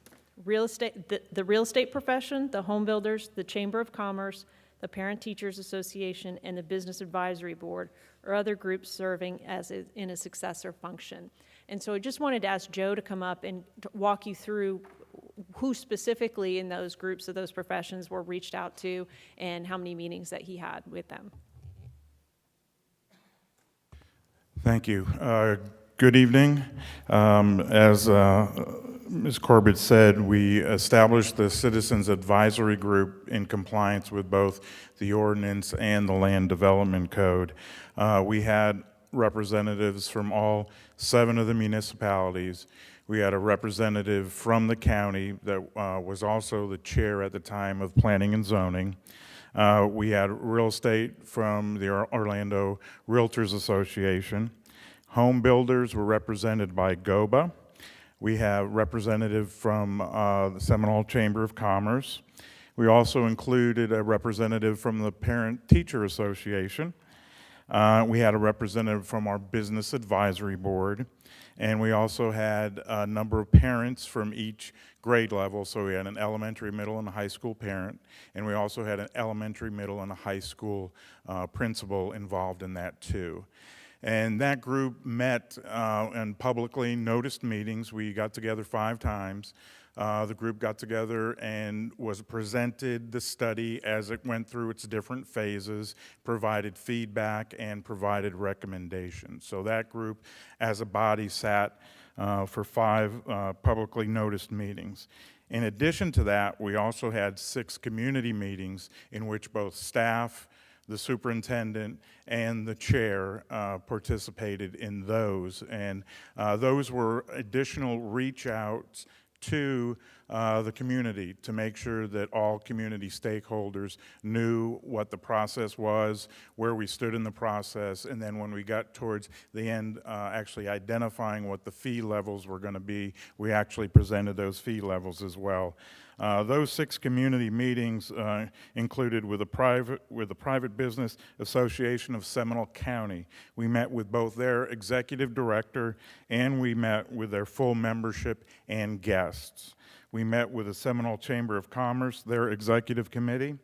real estate, the real estate profession, the home builders, the Chamber of Commerce, the Parent Teachers Association, and the Business Advisory Board, or other groups serving as in a successor function. And so I just wanted to ask Joe to come up and to walk you through who specifically in those groups of those professions were reached out to and how many meetings that he had with them. Thank you. Good evening. As Ms. Corbett said, we established the Citizens Advisory Group in compliance with both the ordinance and the Land Development Code. We had representatives from all 7 of the municipalities. We had a representative from the county that was also the chair at the time of Planning and Zoning. We had real estate from the Orlando Realtors Association. Home builders were represented by GOBA. We have representative from the Seminole Chamber of Commerce. We also included a representative from the Parent Teacher Association. We had a representative from our Business Advisory Board. And we also had a number of parents from each grade level. So we had an elementary, middle, and a high school parent. And we also had an elementary, middle, and a high school principal involved in that too. And that group met in publicly noticed meetings. We got together 5 times. The group got together and was presented the study as it went through its different phases, provided feedback, and provided recommendations. So that group, as a body, sat for 5 publicly noticed meetings. In addition to that, we also had 6 community meetings in which both staff, the superintendent, and the chair participated in those. And those were additional reach outs to the community to make sure that all community stakeholders knew what the process was, where we stood in the process, and then when we got towards the end, actually identifying what the fee levels were going to be, we actually presented those fee levels as well. Those 6 community meetings included with the Private Business Association of Seminole County. We met with both their executive director and we met with their full membership and guests. We met with the Seminole Chamber of Commerce, their executive committee.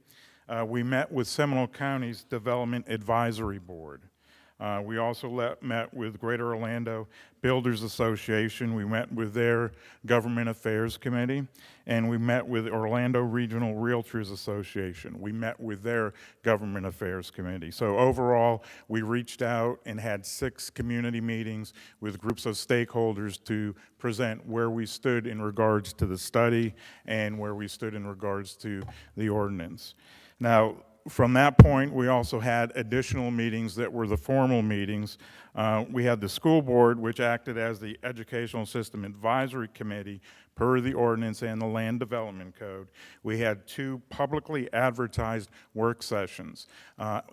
We met with Seminole County's Development Advisory Board. We also met with Greater Orlando Builders Association. We met with their Government Affairs Committee, and we met with Orlando Regional Realtors Association. We met with their Government Affairs Committee. So overall, we reached out and had 6 community meetings with groups of stakeholders to present where we stood in regards to the study and where we stood in regards to the ordinance. Now, from that point, we also had additional meetings that were the formal meetings. We had the school board, which acted as the Educational System Advisory Committee per the ordinance and the Land Development Code. We had 2 publicly advertised work sessions.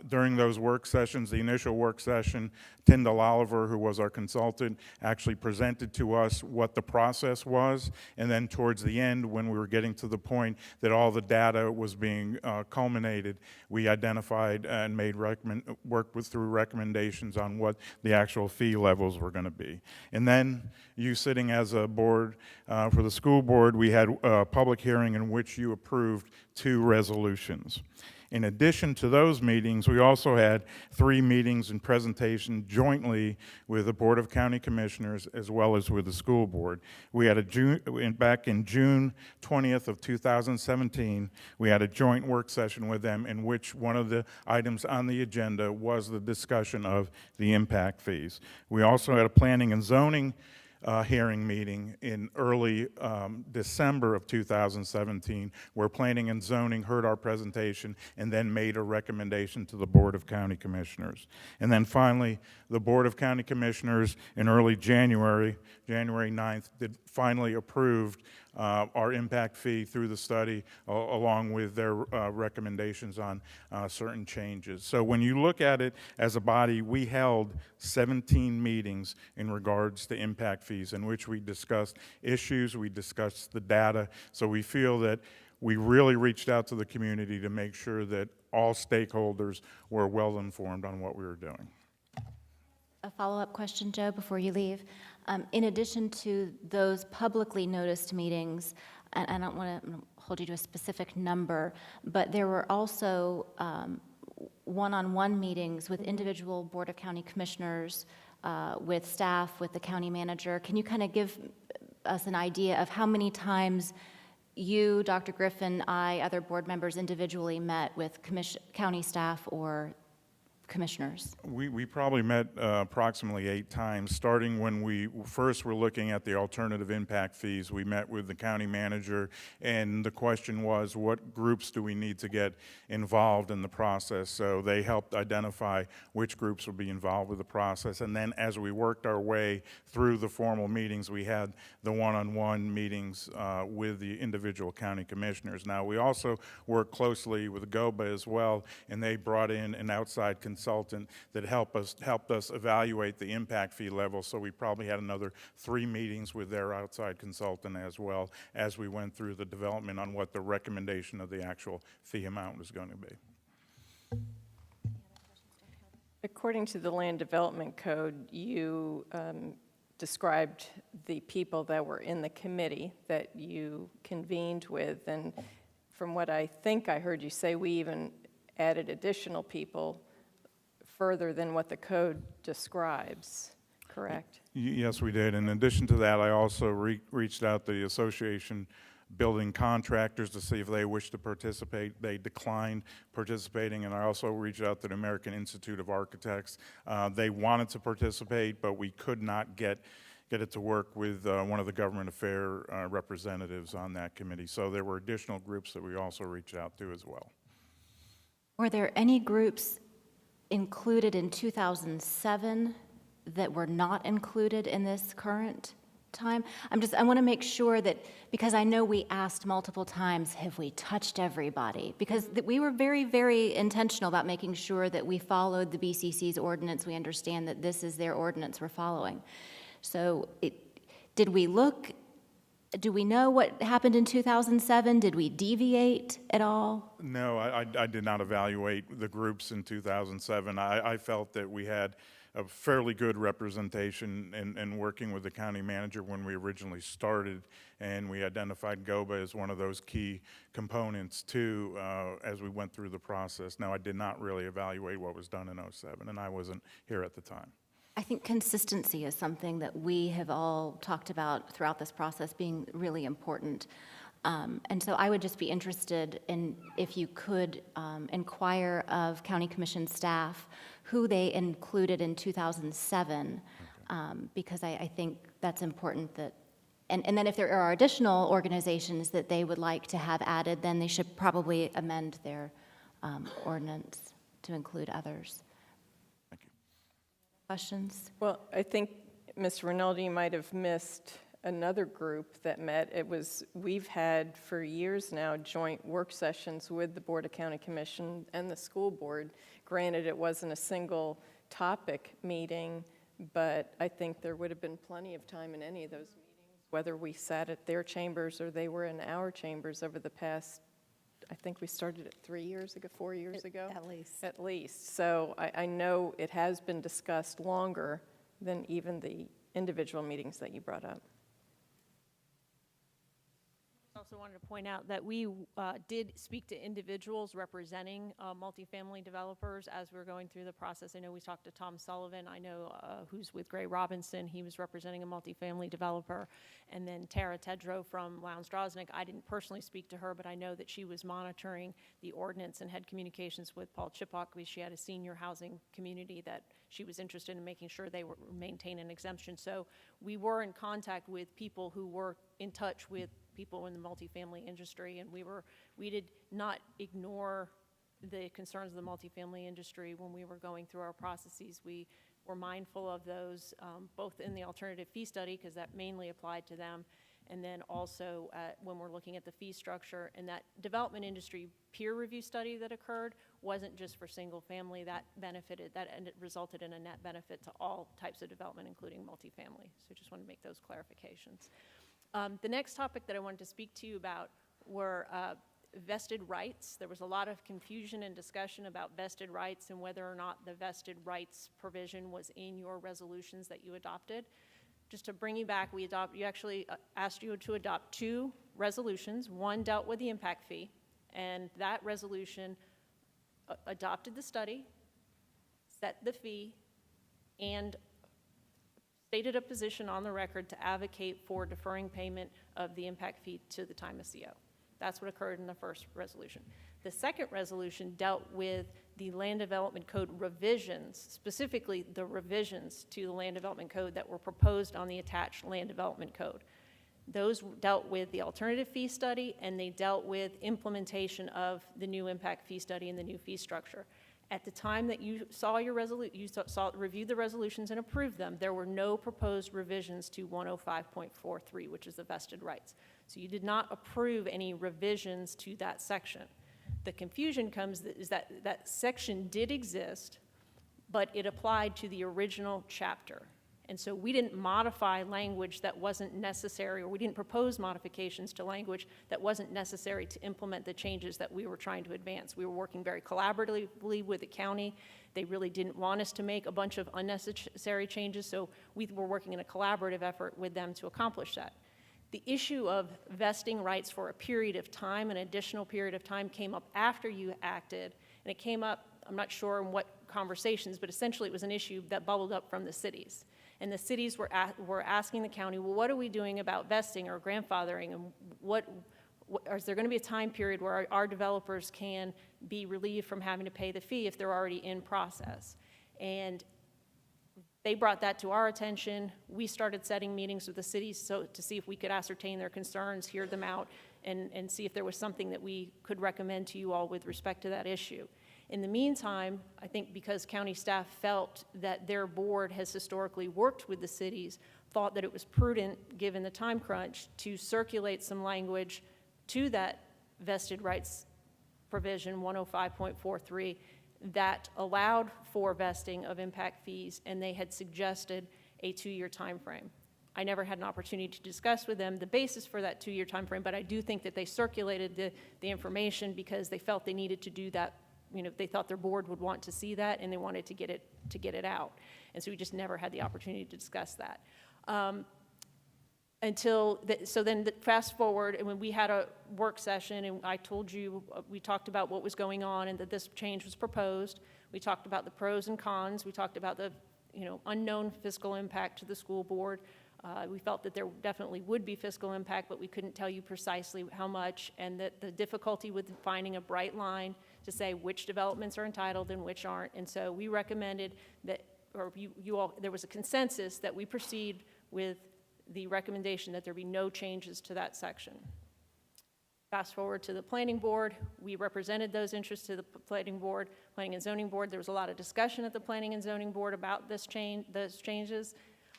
During those work sessions, the initial work session, Tyndall Oliver, who was our consultant, actually presented to us what the process was, and then towards the end, when we were getting to the point that all the data was being culminated, we identified and worked through recommendations on what the actual fee levels were going to be. And then you sitting as a board for the school board, we had a public hearing in which you approved 2 resolutions. In addition to those meetings, we also had 3 meetings and presentation jointly with the Board of County Commissioners as well as with the school board. We had back in June 20th of 2017, we had a joint work session with them in which one of the items on the agenda was the discussion of the impact fees. We also had a planning and zoning hearing meeting in early December of 2017 where Planning and Zoning heard our presentation and then made a recommendation to the Board of County Commissioners. And then finally, the Board of County Commissioners in early January 9th, finally approved our impact fee through the study along with their recommendations on certain changes. So when you look at it as a body, we held 17 meetings in regards to impact fees in which we discussed issues, we discussed the data. So we feel that we really reached out to the community to make sure that all stakeholders were well informed on what we were doing. A follow-up question, Joe, before you leave. In addition to those publicly noticed meetings, and I don't want to hold you to a specific number, but there were also one-on-one meetings with individual Board of County Commissioners, with staff, with the county manager. Can you kind of give us an idea of how many times you, Dr. Griffin, I, other board members individually met with county staff or commissioners? We probably met approximately 8 times, starting when we first were looking at the alternative impact fees. We met with the county manager, and the question was, what groups do we need to get involved in the process? So they helped identify which groups would be involved with the process, and then as we worked our way through the formal meetings, we had the one-on-one meetings with the individual county commissioners. Now, we also worked closely with GOBA as well, and they brought in an outside consultant that helped us evaluate the impact fee level. So we probably had another 3 meetings with their outside consultant as well as we went through the development on what the recommendation of the actual fee amount was going to be. According to the Land Development Code, you described the people that were in the committee that you convened with, and from what I think I heard you say, we even added additional people further than what the code describes, correct? Yes, we did. In addition to that, I also reached out to the association building contractors to see if they wished to participate. They declined participating, and I also reached out to the American Institute of Architects. They wanted to participate, but we could not get it to work with one of the government affair representatives on that committee. So there were additional groups that we also reached out to as well. Were there any groups included in 2007 that were not included in this current time? I want to make sure that, because I know we asked multiple times, have we touched everybody? Because we were very, very intentional about making sure that we followed the BCC's ordinance. We understand that this is their ordinance we're following. So did we look? Do we know what happened in 2007? Did we deviate at all? No, I did not evaluate the groups in 2007. I felt that we had a fairly good representation in working with the county manager when we originally started, and we identified GOBA as one of those key components too as we went through the process. Now, I did not really evaluate what was done in 2007, and I wasn't here at the time. I think consistency is something that we have all talked about throughout this process being really important. And so I would just be interested in if you could inquire of County Commission staff who they included in 2007, because I think that's important that, and then if there are additional organizations that they would like to have added, then they should probably amend their ordinance to include others. Questions? Well, I think, Ms. Rinaldi, you might have missed another group that met. We've had for years now joint work sessions with the Board of County Commission and the school board. Granted, it wasn't a single topic meeting, but I think there would have been plenty of time in any of those meetings, whether we sat at their chambers or they were in our chambers over the past, I think we started it 3 years ago, 4 years ago? At least. At least. So I know it has been discussed longer than even the individual meetings that you brought up. I also wanted to point out that we did speak to individuals representing multifamily developers as we were going through the process. I know we talked to Tom Sullivan. I know who's with Gray Robinson. He was representing a multifamily developer. And then Tara Tedrow from Lowndes Drosnick. I didn't personally speak to her, but I know that she was monitoring the ordinance and had communications with Paul Chipok because she had a senior housing community that she was interested in making sure they were maintain an exemption. So we were in contact with people who were in touch with people in the multifamily industry, and we did not ignore the concerns of the multifamily industry when we were going through our processes. We were mindful of those, both in the alternative fee study, because that mainly applied to them, and then also when we're looking at the fee structure. And that development industry peer review study that occurred wasn't just for single family. That benefited, and it resulted in a net benefit to all types of development, including multifamily. So just want to make those clarifications. The next topic that I wanted to speak to you about were vested rights. There was a lot of confusion and discussion about vested rights and whether or not the vested rights provision was in your resolutions that you adopted. Just to bring you back, we actually asked you to adopt 2 resolutions. One dealt with the impact fee, and that resolution adopted the study, set the fee, and stated a position on the record to advocate for deferring payment of the impact fee to the time of CO. That's what occurred in the first resolution. The second resolution dealt with the Land Development Code revisions, specifically the revisions to the Land Development Code that were proposed on the attached Land Development Code. Those dealt with the alternative fee study, and they dealt with implementation of the new impact fee study and the new fee structure. At the time that you saw your reviewed the resolutions and approved them, there were no proposed revisions to 105.43, which is the vested rights. So you did not approve any revisions to that section. The confusion comes is that that section did exist, but it applied to the original chapter. And so we didn't modify language that wasn't necessary, or we didn't propose modifications to language that wasn't necessary to implement the changes that we were trying to advance. We were working very collaboratively with the county. They really didn't want us to make a bunch of unnecessary changes, so we were working in a collaborative effort with them to accomplish that. The issue of vesting rights for a period of time, an additional period of time, came up after you acted, and it came up, I'm not sure in what conversations, but essentially it was an issue that bubbled up from the cities. And the cities were asking the county, well, what are we doing about vesting or grandfathering, and is there going to be a time period where our developers can be relieved from having to pay the fee if they're already in process? And they brought that to our attention. We started setting meetings with the cities to see if we could ascertain their concerns, hear them out, and see if there was something that we could recommend to you all with respect to that issue. In the meantime, I think because county staff felt that their board has historically worked with the cities, thought that it was prudent, given the time crunch, to circulate some language to that vested rights provision 105.43 that allowed for vesting of impact fees, and they had suggested a 2-year time frame. I never had an opportunity to discuss with them the basis for that 2-year time frame, but I do think that they circulated the information because they felt they needed to do that. You know, they thought their board would want to see that, and they wanted to get it out. And so we just never had the opportunity to discuss that. So then fast forward, and when we had a work session, and I told you, we talked about what was going on and that this change was proposed. We talked about the pros and cons. We talked about the unknown fiscal impact to the school board. We felt that there definitely would be fiscal impact, but we couldn't tell you precisely how much, and that the difficulty with finding a bright line to say which developments are entitled and which aren't. And so we recommended that, or you all, there was a consensus that we proceed with the recommendation that there be no changes to that section. Fast forward to the planning board. We represented those interests to the planning and zoning board. There was a lot of discussion at the planning and zoning board about those changes.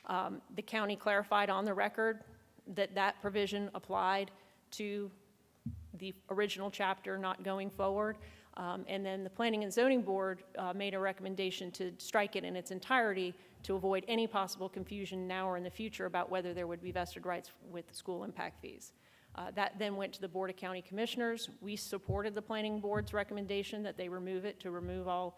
The county clarified on the record that that provision applied to the original chapter, not going forward. And then the Planning and Zoning Board made a recommendation to strike it in its entirety to avoid any possible confusion now or in the future about whether there would be vested rights with school impact fees. That then went to the Board of County Commissioners. We supported the Planning Board's recommendation that they remove it to remove all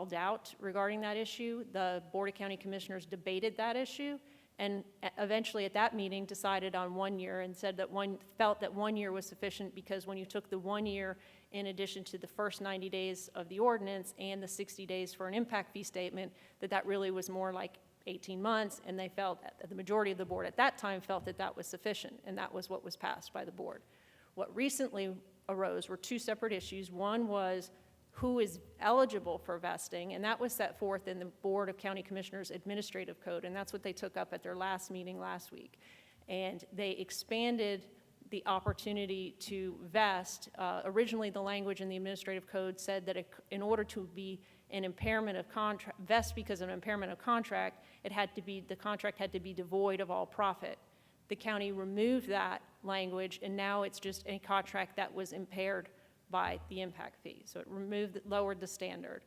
doubt regarding that issue. The Board of County Commissioners debated that issue, and eventually at that meeting decided on 1 year and said that felt that 1 year was sufficient because when you took the 1 year in addition to the first 90 days of the ordinance and the 60 days for an impact fee statement, that really was more like 18 months, and they felt, the majority of the board at that time felt that that was sufficient, and that was what was passed by the board. What recently arose were 2 separate issues. One was who is eligible for vesting, and that was set forth in the Board of County Commissioners Administrative Code, and that's what they took up at their last meeting last week. And they expanded the opportunity to vest. Originally, the language in the Administrative Code said that in order to be an impairment of contract, vest because of an impairment of contract, the contract had to be devoid of all profit. The county removed that language, and now it's just a contract that was impaired by the impact fee. So it lowered the standard.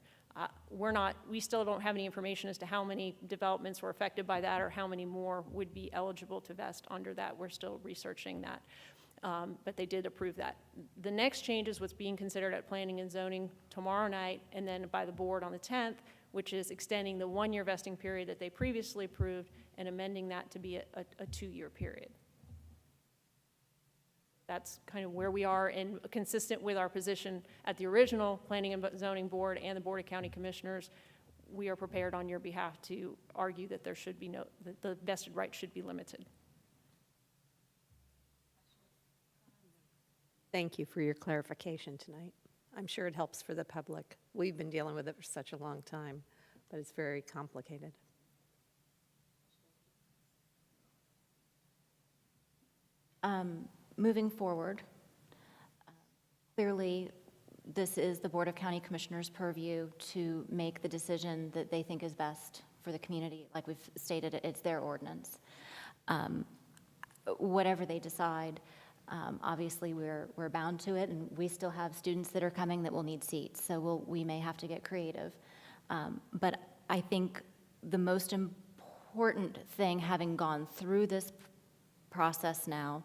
We still don't have any information as to how many developments were affected by that or how many more would be eligible to vest under that. We're still researching that. But they did approve that. The next change is what's being considered at Planning and Zoning tomorrow night and then by the board on the 10th, which is extending the 1 year vesting period that they previously approved and amending that to be a 2-year period. That's kind of where we are, and consistent with our position at the original Planning and Zoning Board and the Board of County Commissioners, we are prepared on your behalf to argue that there should be that the vested rights should be limited. Thank you for your clarification tonight. I'm sure it helps for the public. We've been dealing with it for such a long time, but it's very complicated. Moving forward, clearly, this is the Board of County Commissioners' purview to make the decision that they think is best for the community. Like we've stated, it's their ordinance. Whatever they decide, obviously we're bound to it, and we still have students that are coming that will need seats, so we may have to get creative. But I think the most important thing, having gone through this process now,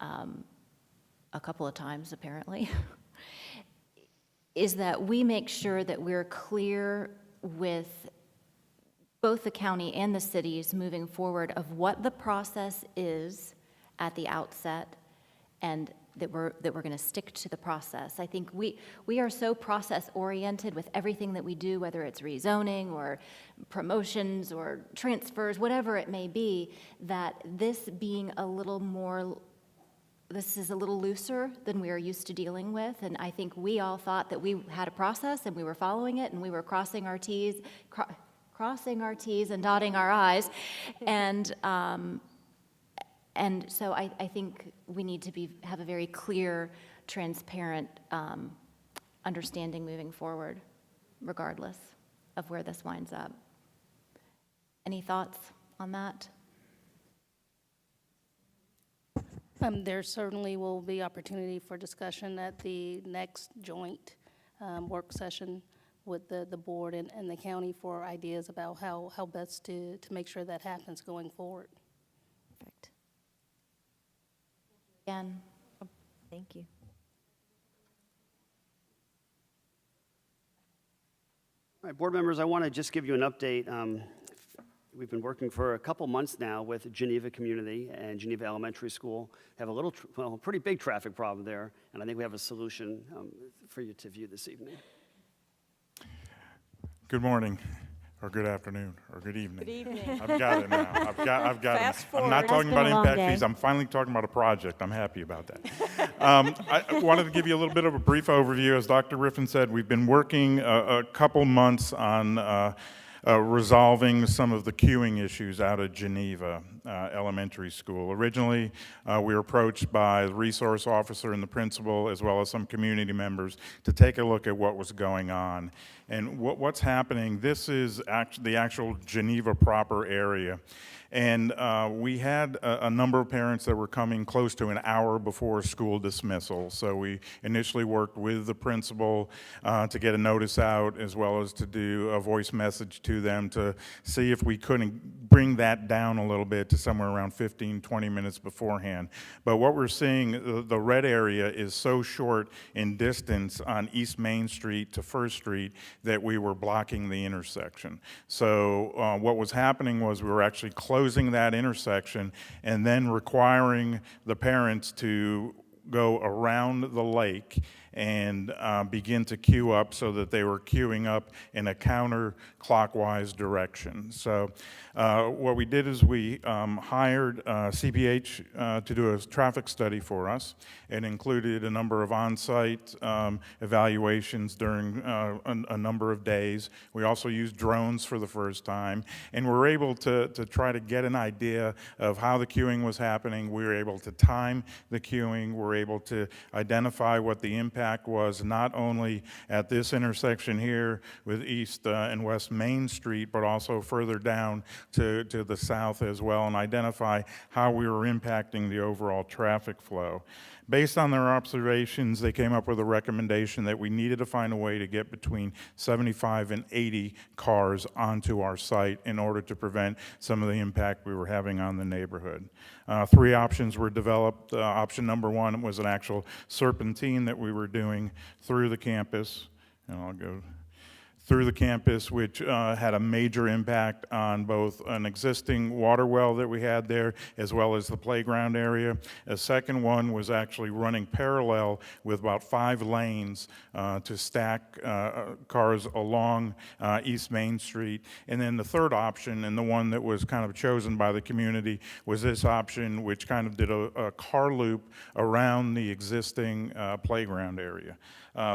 a couple of times apparently, is that we make sure that we're clear with both the county and the cities moving forward of what the process is at the outset, and that we're going to stick to the process. I think we are so process-oriented with everything that we do, whether it's rezoning or promotions or transfers, whatever it may be, that this being a little more, this is a little looser than we are used to dealing with, and I think we all thought that we had a process and we were following it and we were crossing our T's and dotting our I's, and so I think we need to have a very clear, transparent understanding moving forward, regardless of where this winds up. Any thoughts on that? There certainly will be opportunity for discussion at the next joint work session with the board and the county for ideas about how best to make sure that happens going forward. Perfect. Again, Thank you. All right, board members, I want to just give you an update. We've been working for a couple months now with Geneva Community and Geneva Elementary School. Have a pretty big traffic problem there, and I think we have a solution for you to view this evening. Good morning, or good afternoon, or good evening. Good evening. I've got it now. I've got Fast it. forward. I'm not It's talking been a about long impact day. fees. I'm finally talking about a project. I'm happy about that. I wanted to give you a little bit of a brief overview. As Dr. Griffin said, we've been working a couple months on resolving some of the queuing issues out of Geneva Elementary School. Originally, we were approached by the resource officer and the principal, as well as some community members, to take a look at what was going on. And what's happening, this is the actual Geneva proper area. And we had a number of parents that were coming close to an hour before school dismissal. So we initially worked with the principal to get a notice out, as well as to do a voice message to them to see if we couldn't bring that down a little bit to somewhere around 15, 20 minutes beforehand. But what we're seeing, the red area is so short in distance on East Main Street to First Street that we were blocking the intersection. So what was happening was we were actually closing that intersection and then requiring the parents to go around the lake and begin to queue up so that they were queuing up in a counterclockwise direction. So what we did is we hired CPH to do a traffic study for us. It included a number of on-site evaluations during a number of days. We also used drones for the first time, and we were able to try to get an idea of how the queuing was happening. We were able to time the queuing. We were able to identify what the impact was, not only at this intersection here with East and West Main Street, but also further down to the south as well, and identify how we were impacting the overall traffic flow. Based on their observations, they came up with a recommendation that we needed to find a way to get between 75 and 80 cars onto our site in order to prevent some of the impact we were having on the neighborhood. 3 options were developed. Option number 1 was an actual serpentine that we were doing through the campus, and I'll go through the campus, which had a major impact on both an existing water well that we had there, as well as the playground area. A second one was actually running parallel with about 5 lanes to stack cars along East Main Street. And then the third option, and the one that was kind of chosen by the community, was this option, which kind of did a car loop around the existing playground area.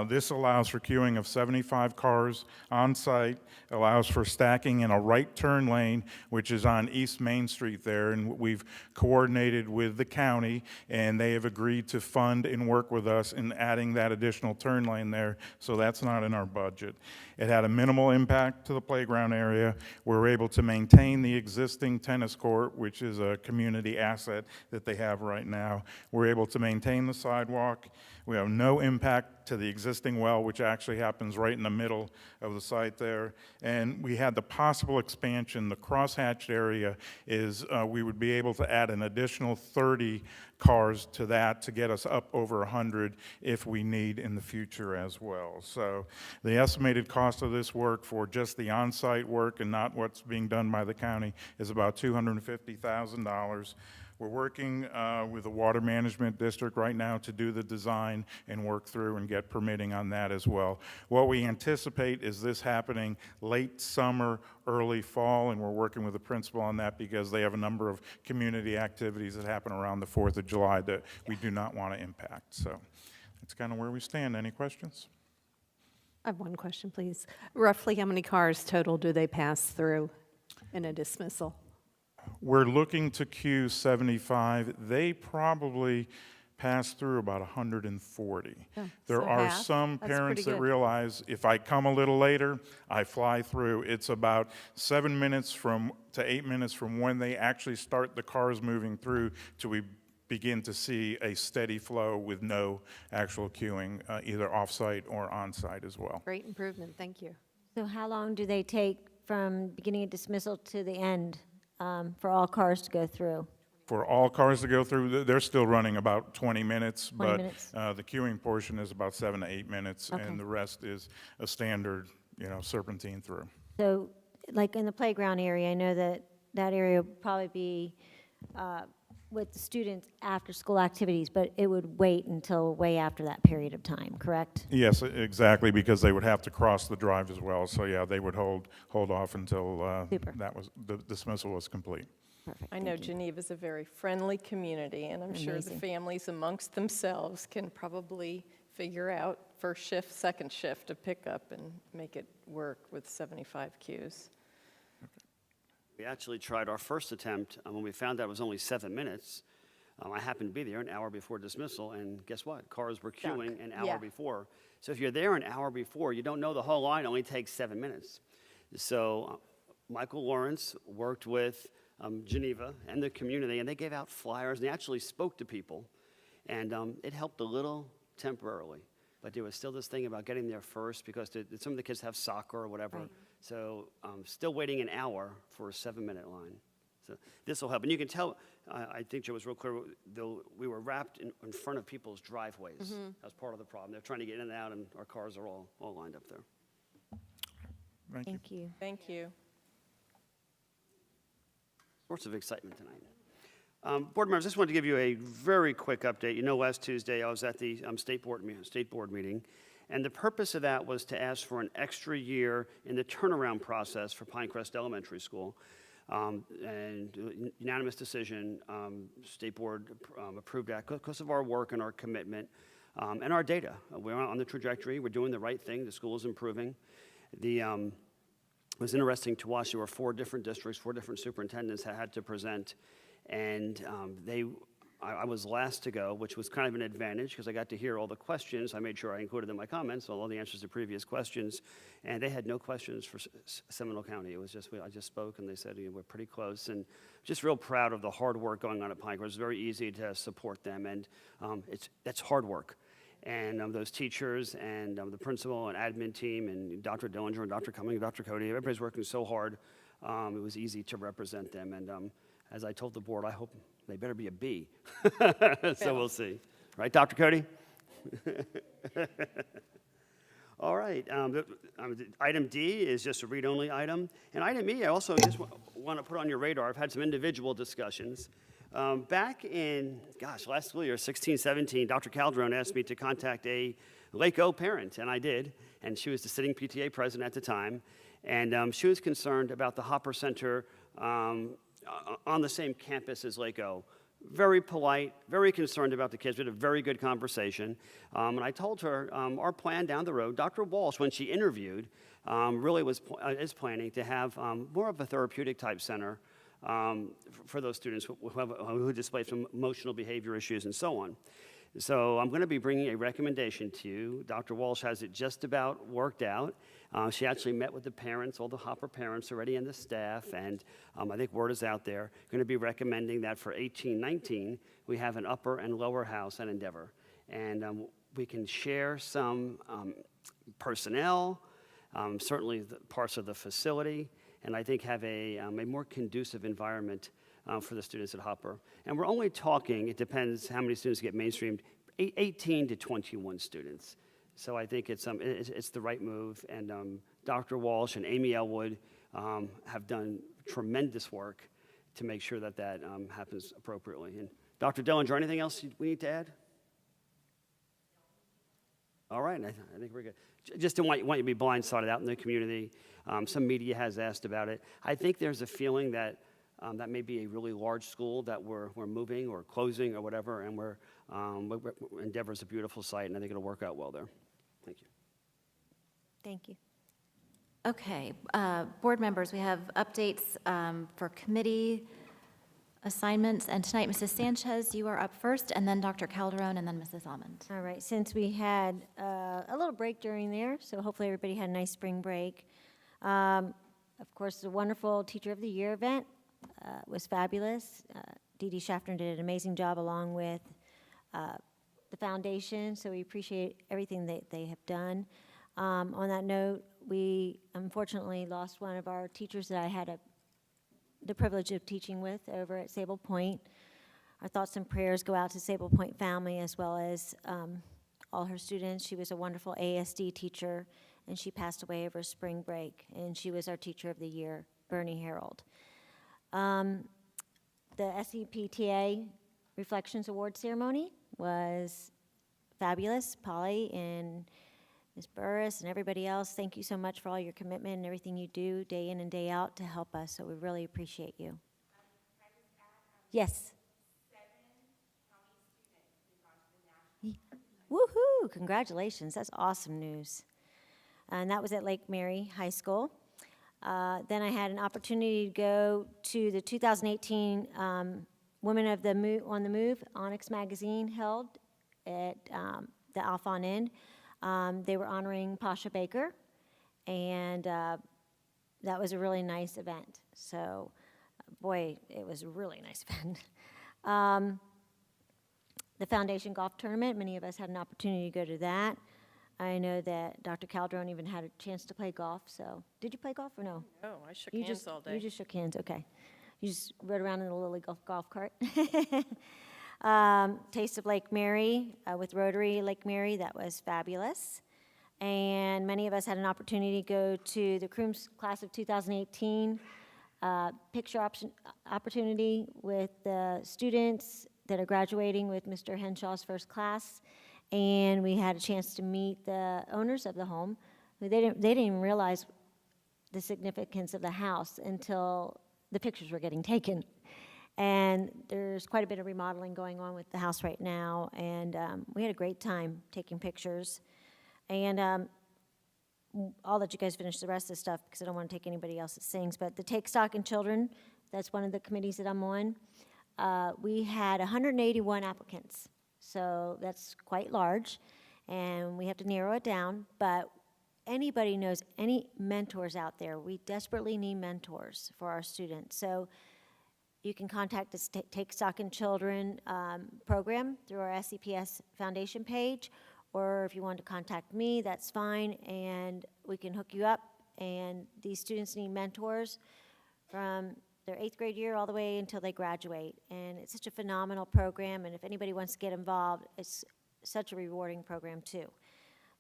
This allows for queuing of 75 cars on site, allows for stacking in a right turn lane, which is on East Main Street there, and we've coordinated with the county, and they have agreed to fund and work with us in adding that additional turn lane there, so that's not in our budget. It had a minimal impact to the playground area. We're able to maintain the existing tennis court, which is a community asset that they have right now. We're able to maintain the sidewalk. We have no impact to the existing well, which actually happens right in the middle of the site there. And we had the possible expansion. The crosshatched area is we would be able to add an additional 30 cars to that to get us up over 100 if we need in the future as well. So the estimated cost of this work for just the on-site work and not what's being done by the county is about $250,000. We're working with the Water Management District right now to do the design and work through and get permitting on that as well. What we anticipate is this happening late summer, early fall, and we're working with the principal on that because they have a number of community activities that happen around the 4th of July that we do not want to impact. So that's kind of where we stand. Any questions? I have one question, please. Roughly how many cars total do they pass through in a dismissal? We're looking to queue 75. They probably pass through about 140. Oh, There so are half? some That's parents pretty that good. realize if I come a little later, I fly through. It's about 7 minutes to 8 minutes from when they actually start the cars moving through till we begin to see a steady flow with no actual queuing, either off-site or on-site as well. Great improvement, thank you. So how long do they take from beginning of dismissal to the end for all cars to go through? For all cars to go through, they're still running about 20 minutes, 20 but minutes. The queuing portion is about 7 to 8 minutes, Okay. and the rest is a standard, serpentine through. So, like in the playground area, I know that that area would probably be with the students after school activities, but it would wait until way after that period of time, correct? Yes, exactly, because they would have to cross the drive as well. So yeah, they would hold off until the dismissal was complete. Perfect. I know Geneva is a very friendly community, and I'm sure the Amazing. families amongst themselves can probably figure out first shift, second shift to pick up and make it work with 75 queues. We actually tried our first attempt when we found out it was only 7 minutes. I happened to be there an hour before dismissal, and guess what? Cars were queuing an hour before. So if you're there an hour before, you don't know the whole line only takes 7 minutes. So Michael Lawrence worked with Geneva and the community, and they gave out flyers, and they actually spoke to people, and it helped a little temporarily. But there was still this thing about getting there first because some of the kids have soccer or whatever. Right. So still waiting an hour for a 7-minute line. So this will help. And you can tell, I think Joe was real clear, though we were wrapped in front of people's driveways. Mm-hmm. That was part of the problem. They're trying to get in and out, and our cars are all lined up there. Thank you. Thank you. Sorts of excitement tonight. Board members, I just wanted to give you a very quick update. You know, last Tuesday I was at the state board meeting, and the purpose of that was to ask for an extra year in the turnaround process for Pinecrest Elementary School. And unanimous decision, state board approved that because of our work and our commitment and our data. We're on the trajectory. We're doing the right thing. The school is improving. It was interesting to watch. There were 4 different districts, 4 different superintendents that had to present. And I was last to go, which was kind of an advantage because I got to hear all the questions. I made sure I included in my comments all the answers to previous questions, and they had no questions for Seminole County. It was just I just spoke, and they said we're pretty close, and just real proud of the hard work going on at Pinecrest. It's very easy to support them, and that's hard work. And those teachers and the principal and admin team and Dr. Dillinger and Dr. Cumming and Dr. Cody, everybody's working so hard. It was easy to represent them, and as I told the board, I hope they better be a B. So we'll see. Right, Dr. Cody? All right. Item D is just a read-only item. And item E, I also just want to put on your radar. I've had some individual discussions. Back in, last school year, 16, 17, Dr. Calderon asked me to contact a Lake O parent, and I did. And she was the sitting PTA president at the time. And she was concerned about the Hopper Center on the same campus as Lake O. Very polite, very concerned about the kids. We had a very good conversation. And I told her our plan down the road, Dr. Walsh, when she interviewed, really is planning to have more of a therapeutic type center for those students who display some emotional behavior issues and so on. So I'm going to be bringing a recommendation to you. Dr. Walsh has it just about worked out. She actually met with the parents, all the Hopper parents already and the staff, and I think word is out there. Going to be recommending that for 18-19, we have an upper and lower house at Endeavor. And we can share some personnel, certainly the parts of the facility, and I think have a more conducive environment for the students at Hopper. And we're only talking, it depends how many students get mainstreamed, 18 to 21 students. So I think it's the right move. And Dr. Walsh and Amy Elwood have done tremendous work to make sure that happens appropriately. And Dr. Dellinger, anything else we need to add? All right, I think we're good. Just don't want you to be blindsided out in the community. Some media has asked about it. I think there's a feeling that that may be a really large school that we're moving or closing or whatever, and Endeavor's a beautiful site, and I think it'll work out well there. Thank you. Thank you. Okay, board members, we have updates for committee assignments, and tonight, Mrs. Sanchez, you are up first, and then Dr. Calderon, and then Mrs. Almond. All right, since we had a little break during there, so hopefully everybody had a nice spring break. Of course, the wonderful Teacher of the Year event was fabulous. Dee Dee Schaffner did an amazing job along with the foundation, so we appreciate everything that they have done. On that note, we unfortunately lost one of our teachers that I had the privilege of teaching with over at Sable Point. Our thoughts and prayers go out to Sable Point family as well as all her students. She was a wonderful ASD teacher, and she passed away over spring break, and she was our Teacher of the Year, Bernie Harold. The SCPTA Reflections Award ceremony was fabulous. Polly and Ms. Burris and everybody else, thank you so much for all your commitment and everything you do day in and day out to help us, so we really appreciate you. Yes. Woohoo, congratulations, that's awesome news. And that was at Lake Mary High School. Then I had an opportunity to go to the 2018 Women of the on the Move Onyx Magazine held at the Alphon Inn. They were honoring Pasha Baker, and that was a really nice event. So, boy, it was a really nice event. The Foundation Golf Tournament, many of us had an opportunity to go to that. I know that Dr. Calderon even had a chance to play golf, so. Did you play golf or no? No, I shook hands all day. You just shook hands, okay. You just rode around in a Lily golf cart. Taste of Lake Mary with Rotary Lake Mary, that was fabulous. And many of us had an opportunity to go to the Crooms class of 2018 picture opportunity with the students that are graduating with Mr. Henshaw's first class. And we had a chance to meet the owners of the home. They didn't even realize the significance of the house until the pictures were getting taken. And there's quite a bit of remodeling going on with the house right now, and we had a great time taking pictures. And I'll let you guys finish the rest of the stuff because I don't want to take anybody else's things, but the Take Stock in Children, that's one of the committees that I'm on. We had 181 applicants, so that's quite large, and we have to narrow it down, but anybody knows any mentors out there, we desperately need mentors for our students. So you can contact the Take Stock in Children program through our SCPS Foundation page, or if you want to contact me, that's fine, and we can hook you up. And these students need mentors from their 8th grade year all the way until they graduate. And it's such a phenomenal program, and if anybody wants to get involved, it's such a rewarding program too.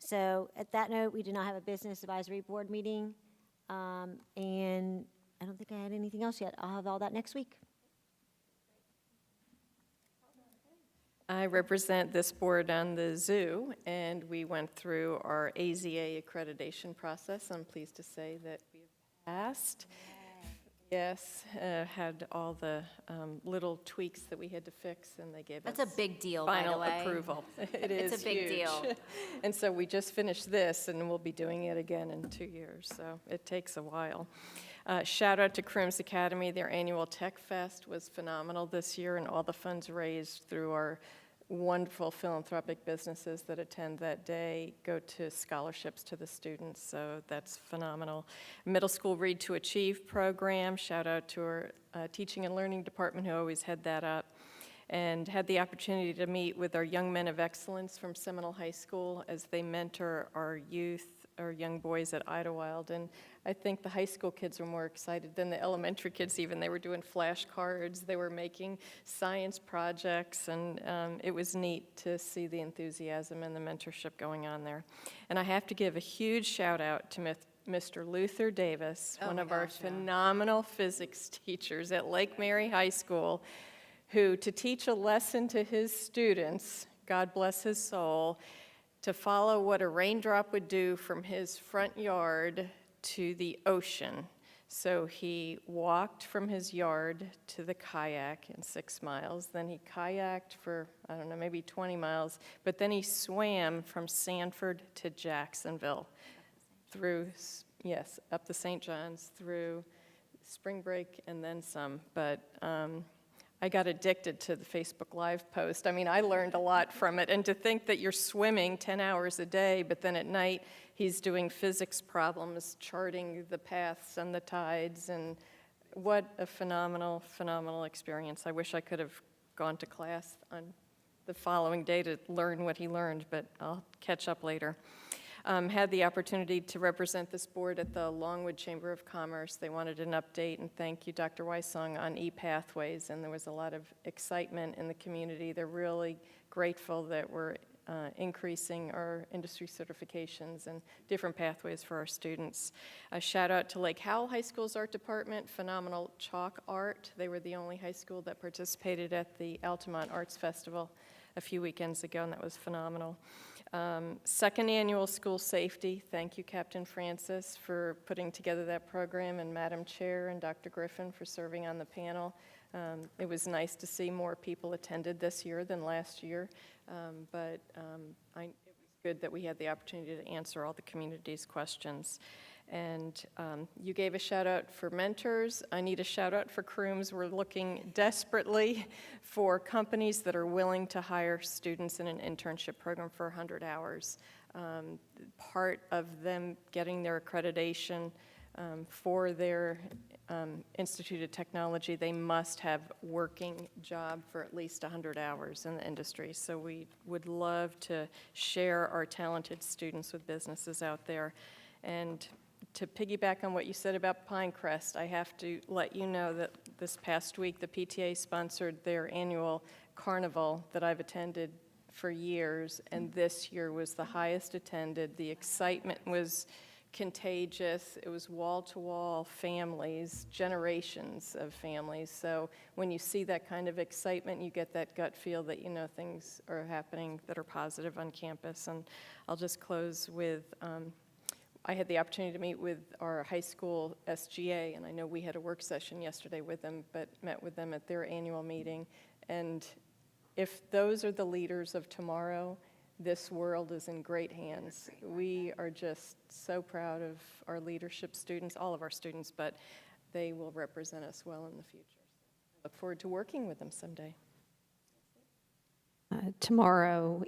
So at that note, we did not have a business advisory board meeting, and I don't think I had anything else yet. I'll have all that next week. I represent this board on the zoo, and we went through our AZA accreditation process. I'm pleased to say that we have passed. Yes, had all the little tweaks that we had to fix, and they gave us That's a big deal, by the final way. approval. It is It's a big huge. deal. And so we just finished this, and we'll be doing it again in 2 years, so it takes a while. Shout out to Crims Academy. Their annual Tech Fest was phenomenal this year, and all the funds raised through our wonderful philanthropic businesses that attend that day go to scholarships to the students, so that's phenomenal. Middle School Read to Achieve program, shout out to our teaching and learning department who always head that up, and had the opportunity to meet with our young men of excellence from Seminole High School as they mentor our youth, our young boys at Idlewild, and I think the high school kids were more excited than the elementary kids even. They were doing flashcards, they were making science projects, and it was neat to see the enthusiasm and the mentorship going on there. And I have to give a huge shout out to Mr. Luther Davis, one of our phenomenal physics teachers at Lake Mary High School, who, to teach a lesson to his students, God bless his soul, to follow what a raindrop would do from his front yard to the ocean. So he walked from his yard to the kayak in 6 miles, then he kayaked for, I don't know, maybe 20 miles, but then he swam from Sanford to Jacksonville through, yes, up the St. John's, through spring break and then some, but I got addicted to the Facebook Live post. I mean, I learned a lot from it, and to think that you're swimming 10 hours a day, but then at night he's doing physics problems, charting the paths and the tides, and what a phenomenal, phenomenal experience. I wish I could have gone to class on the following day to learn what he learned, but I'll catch up later. Had the opportunity to represent this board at the Longwood Chamber of Commerce. They wanted an update, and thank you, Dr. Weissong, on e-pathways, and there was a lot of excitement in the community. They're really grateful that we're increasing our industry certifications and different pathways for our students. A shout out to Lake Howell High School's art department, phenomenal chalk art. They were the only high school that participated at the Altamont Arts Festival a few weekends ago, and that was phenomenal. Second annual school safety, thank you, Captain Francis, for putting together that program, and Madam Chair and Dr. Griffin for serving on the panel. It was nice to see more people attended this year than last year, but it was good that we had the opportunity to answer all the community's questions. And you gave a shout out for mentors. I need a shout out for Crooms. We're looking desperately for companies that are willing to hire students in an internship program for 100 hours. Part of them getting their accreditation for their Institute of Technology, they must have working job for at least 100 hours in the industry. So we would love to share our talented students with businesses out there. And to piggyback on what you said about Pinecrest, I have to let you know that this past week the PTA sponsored their annual carnival that I've attended for years, and this year was the highest attended. The excitement was contagious. It was wall-to-wall families, generations of families. So when you see that kind of excitement, you get that gut feel that you know things are happening that are positive on campus. And I'll just close with, I had the opportunity to meet with our high school SGA, and I know we had a work session yesterday with them, but met with them at their annual meeting. And if those are the leaders of tomorrow, this world is in great hands. We are just so proud of our leadership students, all of our students, but they will represent us well in the future. Look forward to working with them someday. Tomorrow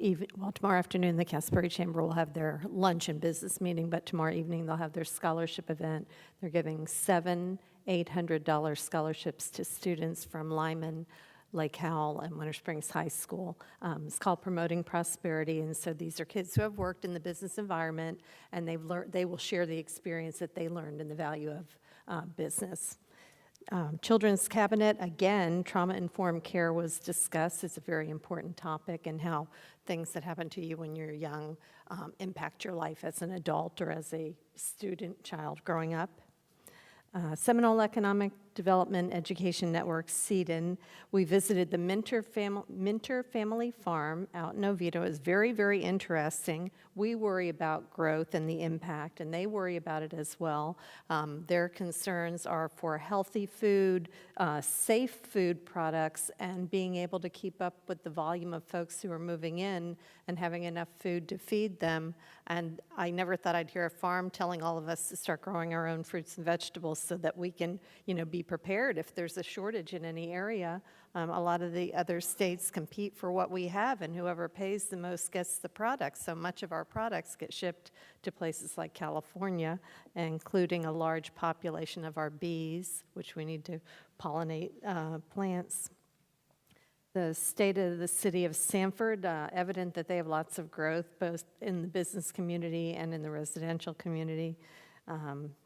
afternoon, the Casper Chamber will have their lunch and business meeting, but tomorrow evening they'll have their scholarship event. They're giving 7 $800 scholarships to students from Lyman, Lake Howell, and Winter Springs High School. It's called Promoting Prosperity, and so these are kids who have worked in the business environment, and they will share the experience that they learned and the value of business. Children's Cabinet, again, trauma-informed care was discussed. It's a very important topic, and how things that happen to you when you're young impact your life as an adult or as a student, child growing up. Seminole Economic Development Education Network, CEDN. We visited the Minter Family Farm out in Oviedo. It was very, very interesting. We worry about growth and the impact, and they worry about it as well. Their concerns are for healthy food, safe food products, and being able to keep up with the volume of folks who are moving in and having enough food to feed them. And I never thought I'd hear a farm telling all of us to start growing our own fruits and vegetables so that we can, be prepared if there's a shortage in any area. A lot of the other states compete for what we have, and whoever pays the most gets the product. So much of our products get shipped to places like California, including a large population of our bees, which we need to pollinate plants. The state of the city of Sanford, evident that they have lots of growth, both in the business community and in the residential community,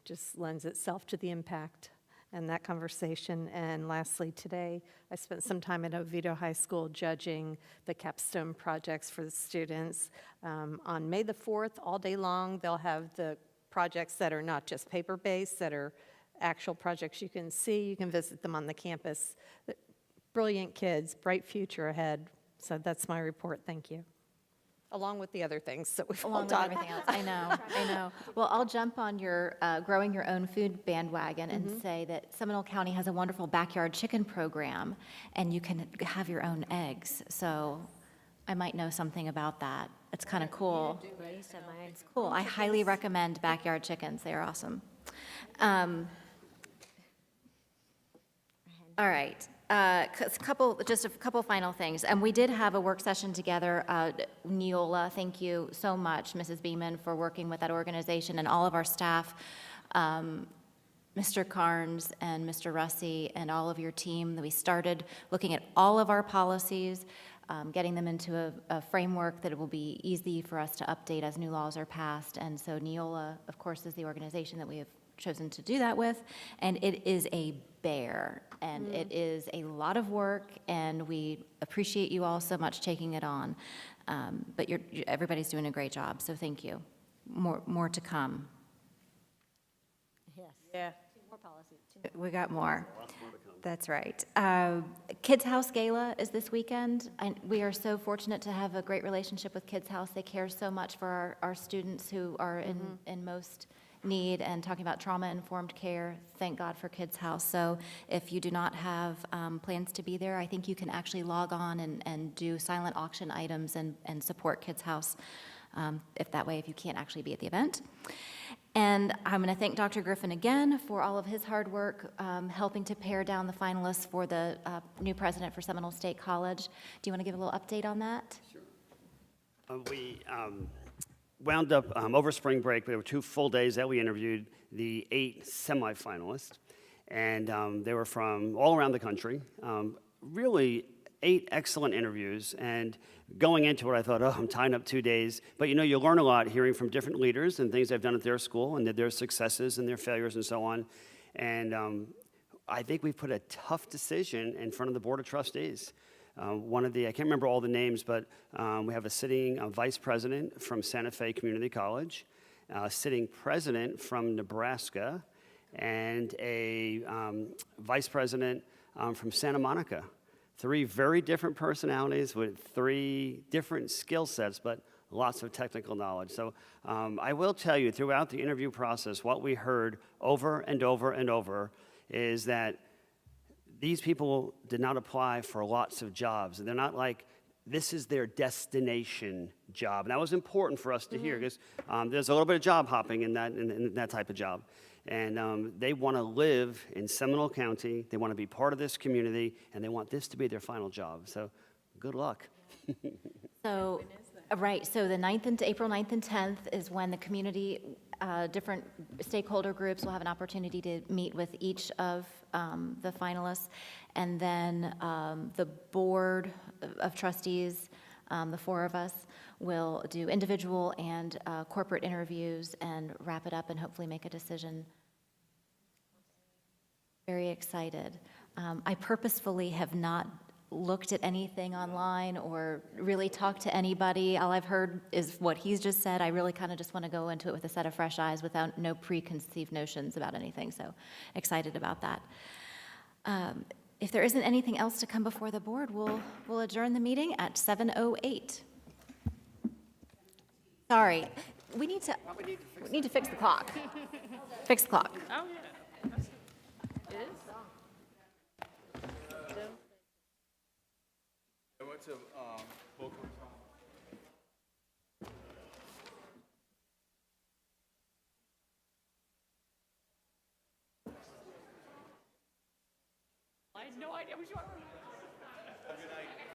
just lends itself to the impact and that conversation. And lastly, today, I spent some time at Oviedo High School judging the capstone projects for the students. On May the 4th, all day long, they'll have the projects that are not just paper-based, that are actual projects you can see. You can visit them on the campus. Brilliant kids, bright future ahead. So that's my report. Thank you. Along with the other things that we've all Along with done. everything else, I know. Well, I'll jump on your growing your own food bandwagon and say that Seminole County has a wonderful backyard chicken program, and you can have your own eggs. So I might know something about that. It's kind of cool. It's cool. I highly recommend backyard chickens. They are awesome. All right. Just a couple final things. And we did have a work session together. Neola, thank you so much, Mrs. Beeman, for working with that organization and all of our staff, Mr. Carnes and Mr. Russi and all of your team. We started looking at all of our policies, getting them into a framework that it will be easy for us to update as new laws are passed. And so Neola, of course, is the organization that we have chosen to do that with, and it is a bear, and it is a lot of work, and we appreciate you all so much taking it on. But everybody's doing a great job, so thank you. More to come. Yes. Yeah. More policies. We got more. That's right. Kids House Gala is this weekend, and we are so fortunate to have a great relationship with Kids House. They care so much for our students who are in most need, and talking about trauma-informed care. Thank God for Kids House. So if you do not have plans to be there, I think you can actually log on and do silent auction items and support Kids House if you can't actually be at the event. And I'm going to thank Dr. Griffin again for all of his hard work helping to pare down the finalists for the new president for Seminole State College. Do you want to give a little update on that? Sure. We wound up over spring break. There were 2 full days that we interviewed the 8 semifinalists, and they were from all around the country. Really 8 excellent interviews, and going into it, I thought, I'm tying up 2 days. But you learn a lot hearing from different leaders and things they've done at their school and their successes and their failures and so on. And I think we put a tough decision in front of the Board of Trustees. I can't remember all the names, but we have a sitting vice president from Santa Fe Community College, a sitting president from Nebraska, and a vice president from Santa Monica. 3 very different personalities with 3 different skill sets, but lots of technical knowledge. So I will tell you, throughout the interview process, what we heard over and over and over is that these people did not apply for lots of jobs. They're not like, this is their destination job. And that was important for us to hear, because there's a little bit of job hopping in that type of job. And they want to live in Seminole County. They want to be part of this community, and they want this to be their final job. So good luck. So, right, so April 9th and 10th is when the community, different stakeholder groups will have an opportunity to meet with each of the finalists. And then the Board of Trustees, the 4 of us, will do individual and corporate interviews and wrap it up and hopefully make a decision very excited. I purposefully have not looked at anything online or really talked to anybody. All I've heard is what he's just said. I really kind of just want to go into it with a set of fresh eyes without no preconceived notions about anything, so excited about that. If there isn't anything else to come before the board, we'll adjourn the meeting at 7:08. Sorry, we need to fix the clock. Fix the clock. Oh, yeah. It is? I had no idea what you were.